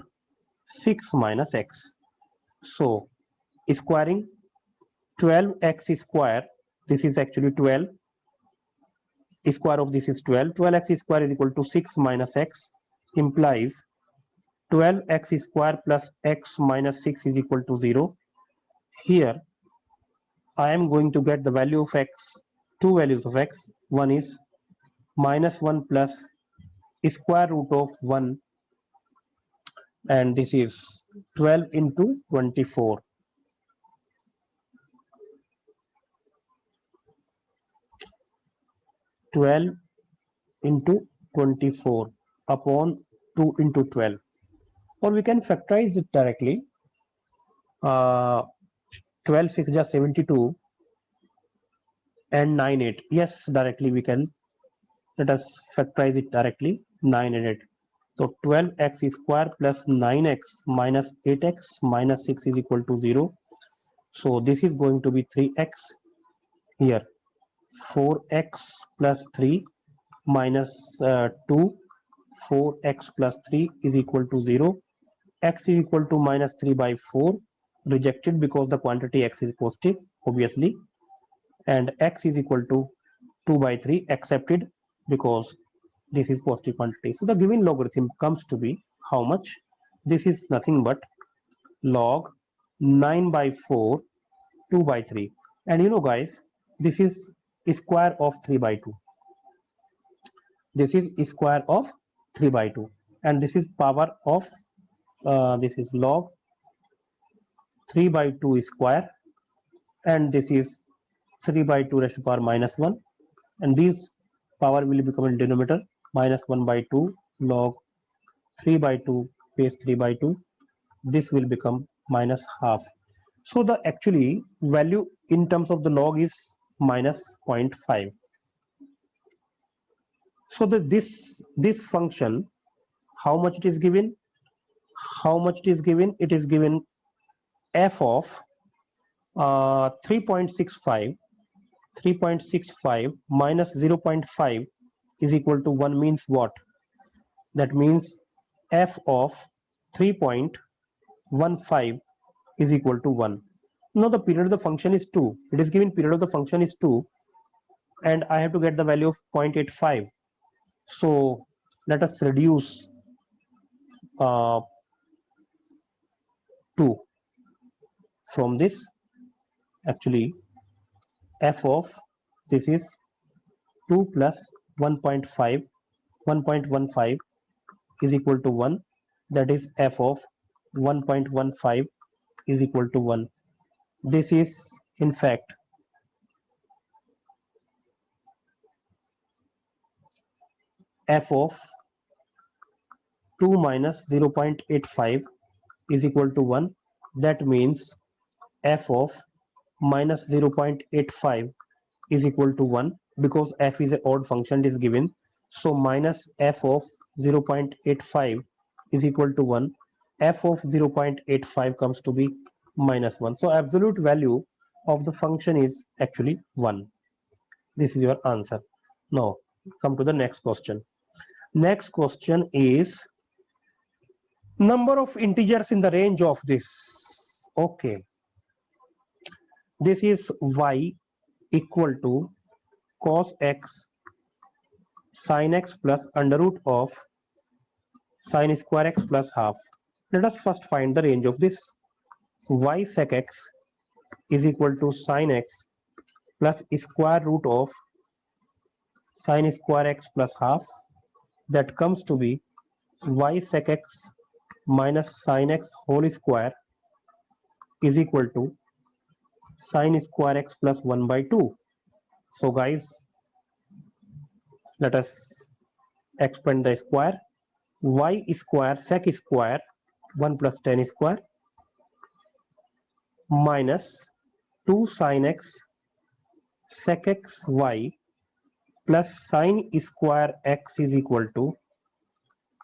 Speaker 1: 6 minus x. So squaring 12x square, this is actually 12, square of this is 12, 12x square is equal to 6 minus x, implies 12x square plus x minus 6 is equal to 0. Here I am going to get the value of x, two values of x. One is minus 1 plus square root of 1 and this is 12 into 24. 12 into 24 upon 2 into 12, or we can factorize it directly. 12 6 just 72 and 9 8. Yes, directly we can. Let us factorize it directly. 9 and 8. So 12x square plus 9x minus 8x minus 6 is equal to 0. So this is going to be 3x here. 4x plus 3 minus 2. 4x plus 3 is equal to 0. X is equal to minus 3 by 4. Rejected because the quantity x is positive, obviously. And x is equal to 2 by 3, accepted because this is positive quantity. So the given logarithm comes to be how much? This is nothing but log 9 by 4, 2 by 3. And you know guys, this is square of 3 by 2. This is square of 3 by 2. And this is power of, this is log 3 by 2 square. And this is 3 by 2 raised to power minus 1. And this power will become in denominator, minus 1 by 2 log 3 by 2 base 3 by 2. This will become minus half. So the actually value in terms of the log is minus 0.5. So this function, how much it is given? How much it is given? It is given f of 3.65. 3.65 minus 0.5 is equal to 1 means what? That means f of 3.15 is equal to 1. Now the period of the function is 2. It is given period of the function is 2, and I have to get the value of 0.85. So let us reduce 2 from this. Actually, f of this is 2 plus 1.5, 1.15 is equal to 1. That is f of 1.15 is equal to 1. This is in fact f of 2 minus 0.85 is equal to 1. That means f of minus 0.85 is equal to 1, because f is an odd function, it is given. So minus f of 0.85 is equal to 1. F of 0.85 comes to be minus 1. So absolute value of the function is actually 1. This is your answer. Now come to the next question. Next question is number of integers in the range of this. Okay, this is y equal to cos x sin x plus under root of sin square x plus half. Let us first find the range of this. Y sec x is equal to sin x plus square root of sin square x plus half. That comes to be y sec x minus sin x whole square is equal to sin square x plus 1 by 2. So guys, let us expand the square. Y square sec square 1 plus tan square minus 2 sin x sec x y plus sin square x is equal to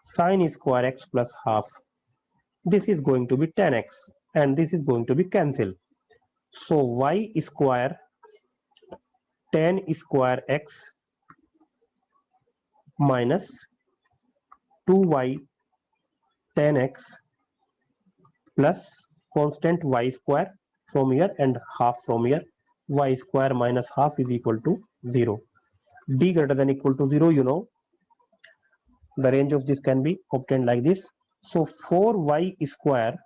Speaker 1: sin square x plus half. This is going to be tan x, and this is going to be cancelled. So y square tan square x minus 2y tan x plus constant y square from here and half from here. Y square minus half is equal to 0. D greater than equal to 0, you know, the range of this can be obtained like this. So 4y square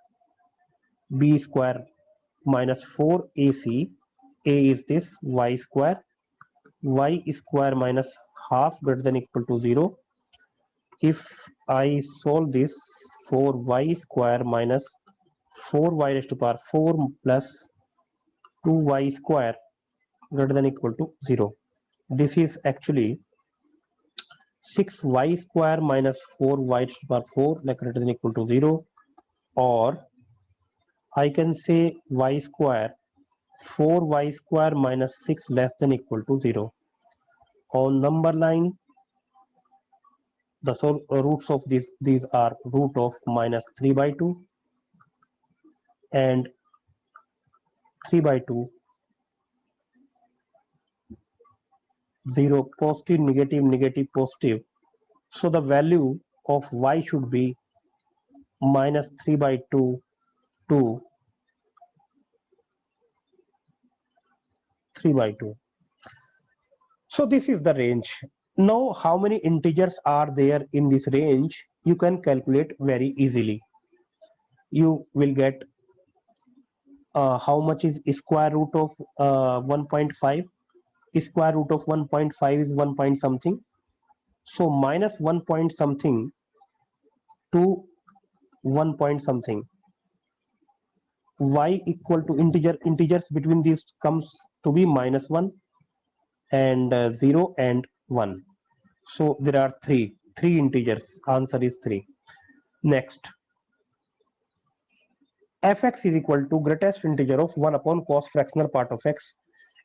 Speaker 1: b square minus 4ac, a is this y square minus half greater than equal to 0. If I solve this, 4y square minus 4y raised to power 4 plus 2y square greater than equal to 0. This is actually 6y square minus 4y raised to power 4 like greater than equal to 0, or I can say y square 4y square minus 6 less than equal to 0. On number line, the roots of these are root of minus 3 by 2 and 3 by 2, 0, positive, negative, negative, positive. So the value of y should be minus 3 by 2 to 3 by 2. So this is the range. Now how many integers are there in this range? You can calculate very easily. You will get how much is square root of 1.5. Square root of 1.5 is 1 point something. So minus 1 point something to 1 point something. Y equal to integers between these comes to be minus 1 and 0 and 1. So there are three integers. Answer is 3. Next, fx is equal to greatest integer of 1 upon cos fractional part of x.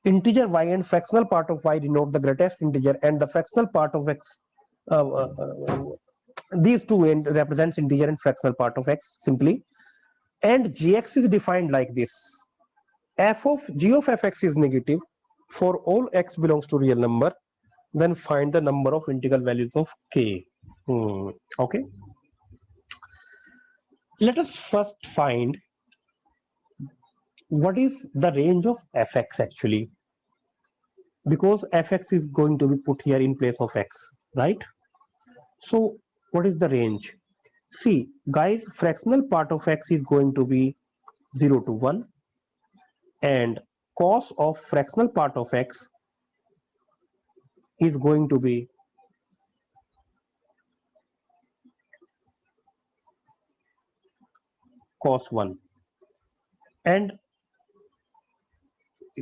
Speaker 1: Integer y and fractional part of y denote the greatest integer, and the fractional part of x, these two represents integer and fractional part of x simply. And gx is defined like this: g of fx is negative for all x belongs to real number, then find the number of integral values of k. Okay, let us first find what is the range of fx actually, because fx is going to be put here in place of x, right? So what is the range? See guys, fractional part of x is going to be 0 to 1, and cos of fractional part of x is going to be cos 1, and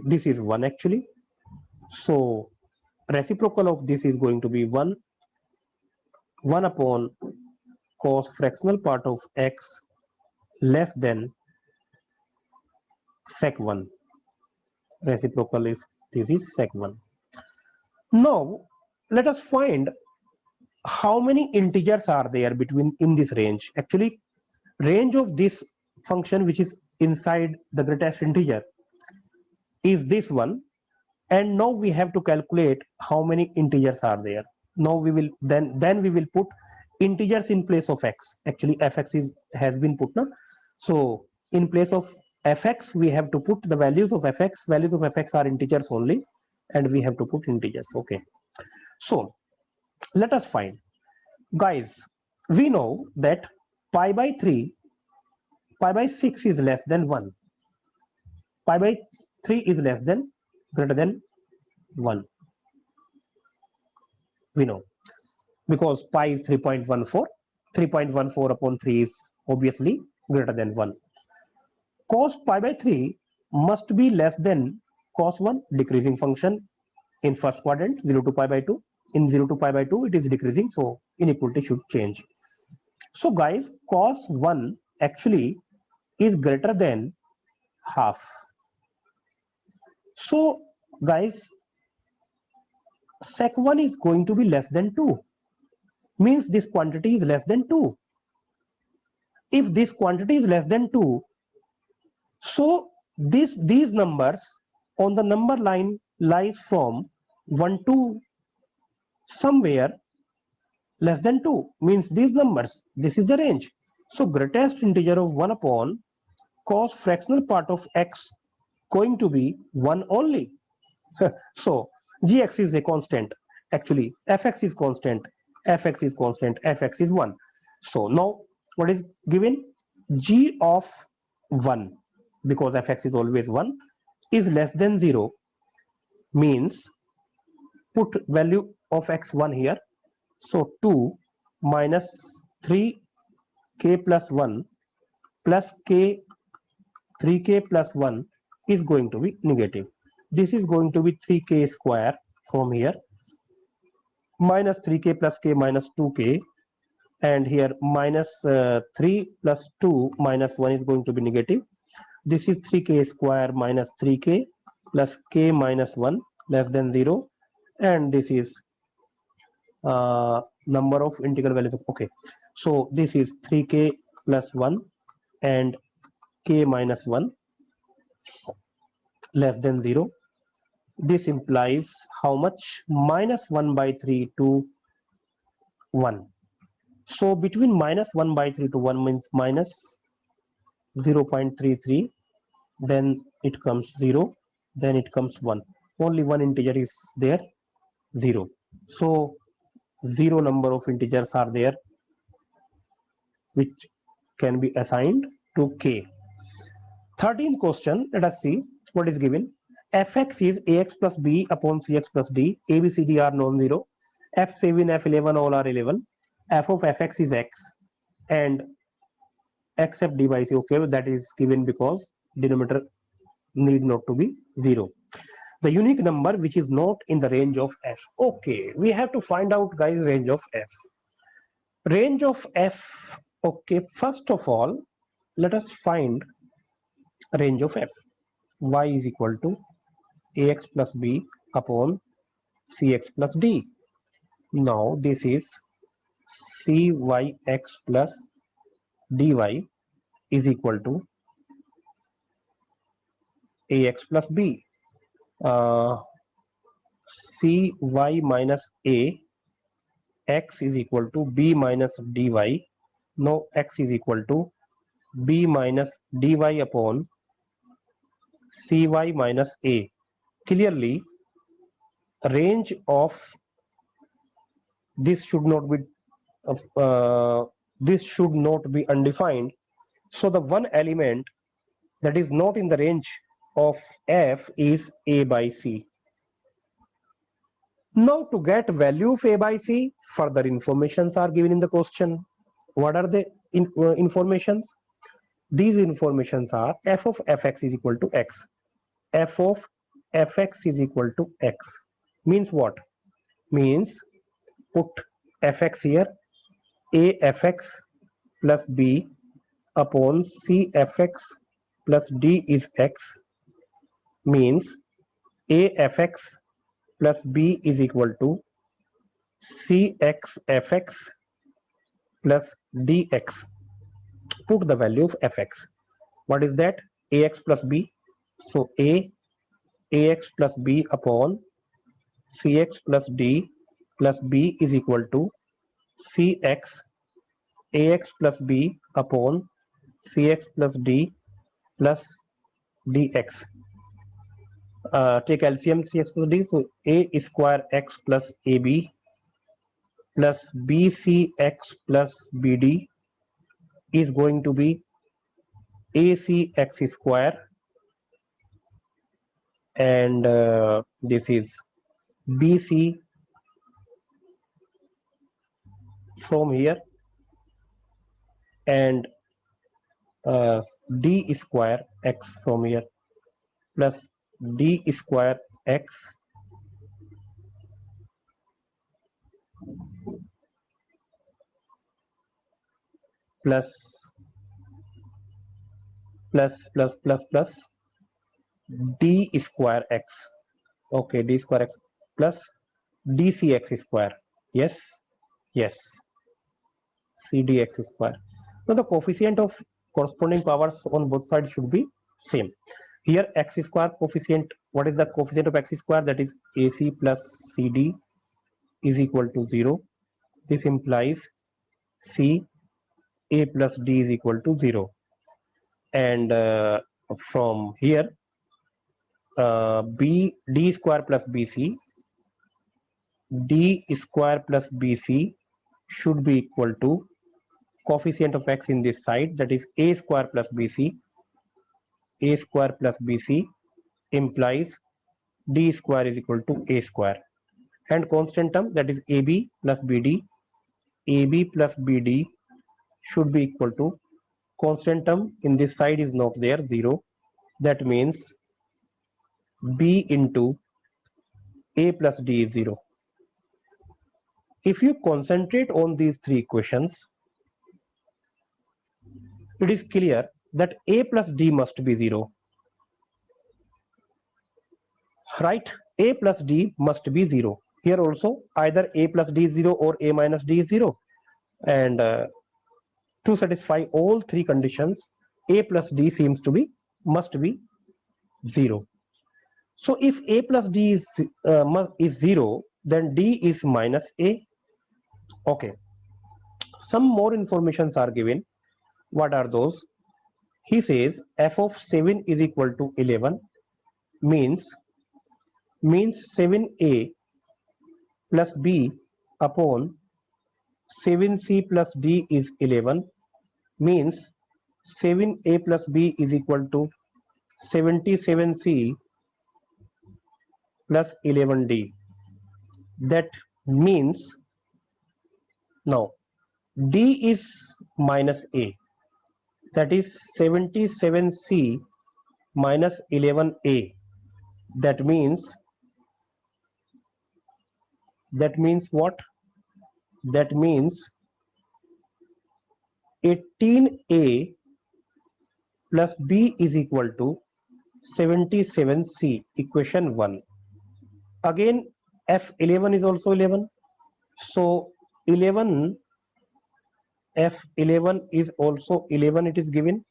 Speaker 1: this is 1 actually. So reciprocal of this is going to be 1 upon cos fractional part of x less than sec 1. Reciprocal is this is sec 1. Now let us find how many integers are there between in this range. Actually, range of this function which is inside the greatest integer is this one, and now we have to calculate how many integers are there. Now we will then we will put integers in place of x. Actually fx has been put now, so in place of fx we have to put the values of fx. Values of fx are integers only, and we have to put integers. Okay, so let us find. Guys, we know that pi by 3, pi by 6 is less than 1, pi by 3 is less than greater than 1. We know because pi is 3.14. 3.14 upon 3 is obviously greater than 1. Cos pi by 3 must be less than cos 1, decreasing function in first quadrant, 0 to pi by 2. In 0 to pi by 2 it is decreasing, so inequality should change. So guys, cos 1 actually is greater than half. So guys, sec 1 is going to be less than 2, means this quantity is less than 2. If this quantity is less than 2, so these numbers on the number line lies from 1 to somewhere less than 2, means these numbers, this is the range. So greatest integer of 1 upon cos fractional part of x going to be 1 only. So gx is a constant. Actually fx is constant, fx is constant, fx is 1. So now what is given? G of 1, because fx is always 1, is less than 0, means put value of x1 here. So 2 minus 3 k plus 1 plus k 3k plus 1 is going to be negative. This is going to be 3k square from here, minus 3k plus k minus 2k, and here minus 3 plus 2 minus 1 is going to be negative. This is 3k square minus 3k plus k minus 1 less than 0, and this is number of integral values. Okay, so this is 3k plus 1 and k minus 1 less than 0. This implies how much? Minus 1 by 3 to 1. So between minus 1 by 3 to 1 means minus 0.33, then it comes 0, then it comes 1. Only one integer is there, 0. So 0 number of integers are there which can be assigned to k. 13th question, let us see what is given. Fx is ax plus b upon cx plus d. A, b, c, d are non-zero. F7, F11 all are 11. F of fx is x and except d by c. Okay, that is given because denominator need not to be 0. The unique number which is not in the range of f. Okay, we have to find out, guys, range of f. Range of f. Okay, first of all, let us find range of f. Y is equal to ax plus b upon cx plus d. Now this is cyx plus dy is equal to ax plus b. Cy minus a x is equal to b minus dy. Now x is equal to b minus dy upon cy minus a. Clearly, range of this should not be undefined. So the one element that is not in the range of f is a by c. Now to get value of a by c, further informations are given in the question. What are the informations? These informations are f of fx is equal to x. F of fx is equal to x means what? Means put fx here, a fx plus b upon c fx plus d is x, means a fx plus b is equal to cx fx plus dx. Put the value of fx. What is that? Ax plus b. So ax plus b upon cx plus d plus b is equal to cx ax plus b upon cx plus d plus dx. Take LCM cx plus d. So a square x plus ab plus bcx plus bd is going to be acx square, and this is bc from here, and d square x from here plus d square x plus d square x. Okay, d square x plus dcx square. Yes, yes, cdx square. Now the coefficient of corresponding powers on both sides should be same. Here x square coefficient, what is the coefficient of x square? That is ac plus cd is equal to 0. This implies c a plus d is equal to 0, and from here b d square plus bc, d square plus bc should be equal to coefficient of x in this side, that is a square plus bc. A square plus bc implies d square is equal to a square, and constant term, that is ab plus bd. ab plus bd should be equal to constant term in this side is not there, 0. That means b into a plus d is 0. If you concentrate on these three equations, it is clear that a plus d must be 0. Right? A plus d must be 0. Here also either a plus d is 0 or a minus d is 0. And to satisfy all three conditions, a plus d seems to be must be 0. So if a plus d is 0, then d is minus a. Okay. Some more informations are given. What are those? He says f of 7 is equal to 11 means 7a plus b upon 7c plus d is 11 means 7a plus b is equal to 77c plus 11d. That means now d is minus a, that is 77c minus 11a. That means what? That means 18a plus b is equal to 77c, equation 1. Again f11 is also 11, so 11 f11 is also 11, it is given.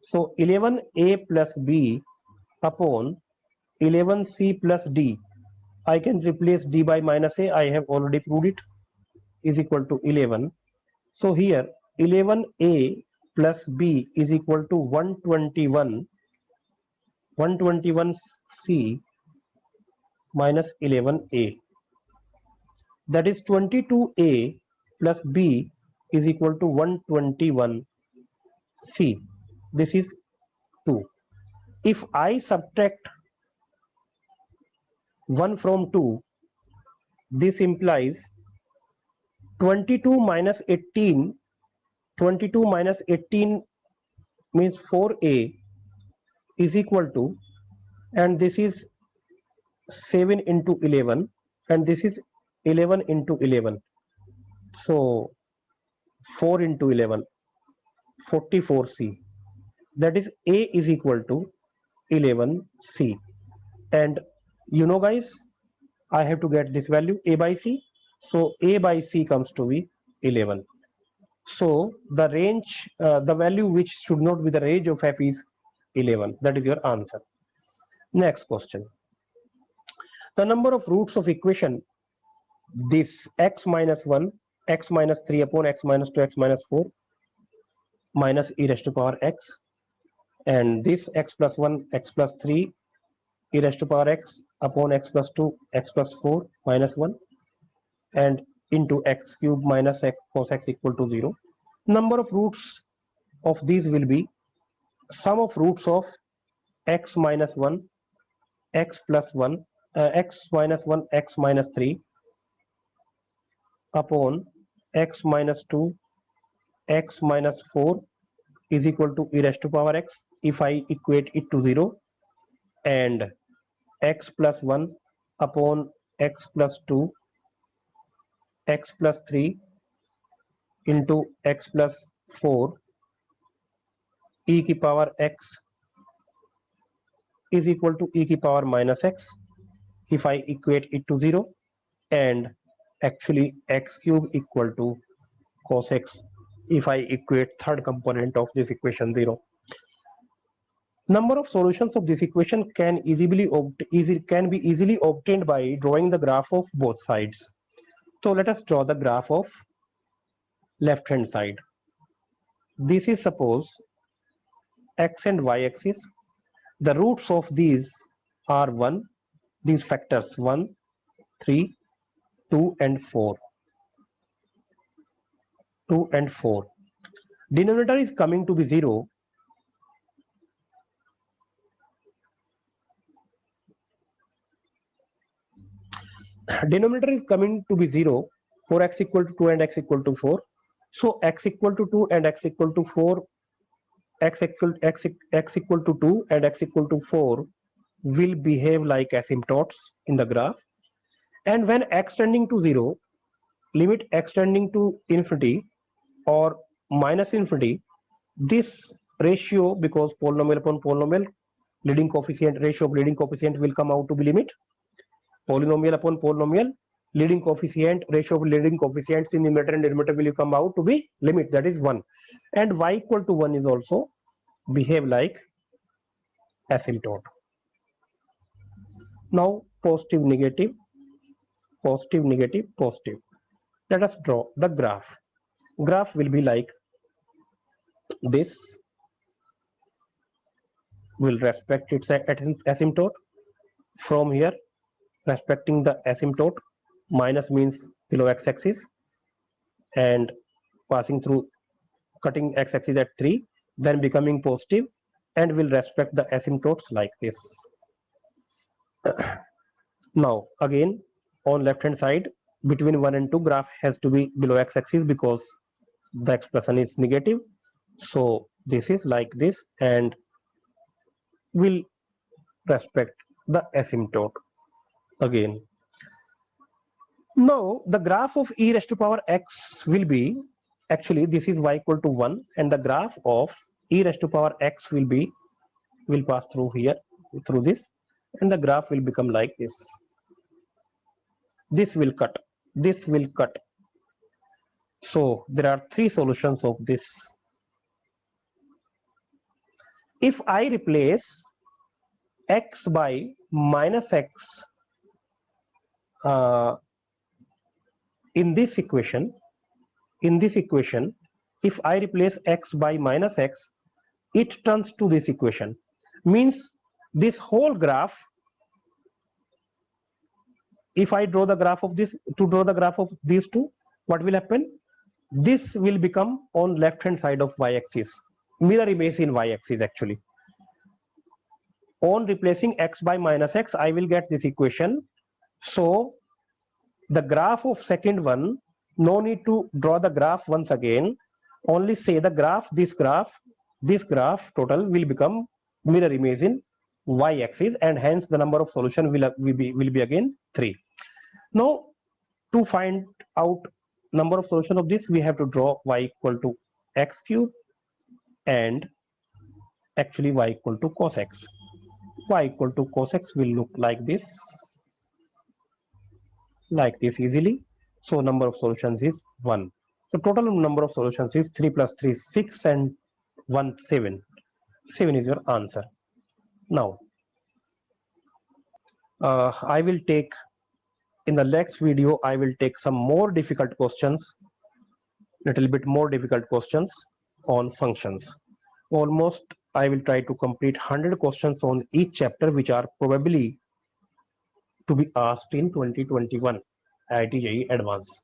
Speaker 1: So 11a plus b upon 11c plus d, I can replace d by minus a, I have already proved it, is equal to 11. So here 11a plus b is equal to 121c minus 11a. That is 22a plus b is equal to 121c. This is 2. If I subtract 1 from 2, this implies 22 minus 18. 22 minus 18 means 4a is equal to, and this is 7 into 11, and this is 11 into 11. So 4 into 11, 44c. That is a is equal to 11c. And you know guys, I have to get this value a by c. So a by c comes to be 11. So the range, the value which should not be the range of f is 11. That is your answer. Next question. The number of roots of equation this x minus 1, x minus 3 upon x minus 2, x minus 4 minus e raised to power x, and this x plus 1, x plus 3 e raised to power x upon x plus 2, x plus 4 minus 1, and into x cube minus x cos x equal to 0. Number of roots of these will be sum of roots of x minus 1, x plus 1, x minus 1, x minus 3 upon x minus 2, x minus 4 is equal to e raised to power x if I equate it to 0, and x plus 1 upon x plus 2, x plus 3 into x plus 4 e की power x is equal to e की power minus x if I equate it to 0, and actually x cube equal to cos x if I equate third component of this equation 0. Number of solutions of this equation can be easily obtained by drawing the graph of both sides. So let us draw the graph of left hand side. This is suppose x and y axis. The roots of these are 1, these factors 1, 3, 2 and 4. 2 and 4. Denominator is coming to be 0. Denominator is coming to be 0 for x equal to 2 and x equal to 4. So x equal to 2 and x equal to 4, x equal to 2 and x equal to 4 will behave like asymptotes in the graph. And when x tending to 0, limit x tending to infinity or minus infinity, this ratio, because polynomial upon polynomial, leading coefficient, ratio of leading coefficient will come out to be limit. Polynomial upon polynomial, leading coefficient, ratio of leading coefficients in numerator and denominator will come out to be limit, that is 1. And y equal to 1 is also behave like asymptote. Now positive, negative, positive, negative, positive. Let us draw the graph. Graph will be like this, will respect its asymptote. From here, respecting the asymptote, minus means below x-axis, and passing through, cutting x-axis at 3, then becoming positive, and will respect the asymptotes like this. Now again, on left hand side, between 1 and 2, graph has to be below x-axis because the expression is negative. So this is like this and will respect the asymptote again. Now the graph of e raised to power x will be, actually this is y equal to 1, and the graph of e raised to power x will pass through here, through this, and the graph will become like this. This will cut, this will cut. So there are 3 solutions of this. If I replace x by minus x in this equation, if I replace x by minus x, it turns to this equation. Means this whole graph, if I draw the graph of this, to draw the graph of these two, what will happen? This will become on left hand side of y-axis, mirror image in y-axis actually. On replacing x by minus x, I will get this equation. So the graph of second one, no need to draw the graph once again, only say the graph, this graph total will become mirror image in y-axis, and hence the number of solution will be again 3. Now to find out number of solution of this, we have to draw y equal to x cube and actually y equal to cos x. Y equal to cos x will look like this easily. So number of solutions is 1. So total number of solutions is 3 plus 3 6 and 1 7. 7 is your answer. Now I will take, in the next video I will take some more difficult questions, little bit more difficult questions on functions. Almost I will try to complete 100 questions on each chapter, which are probably to be asked in 2021 IIT JEE Advanced.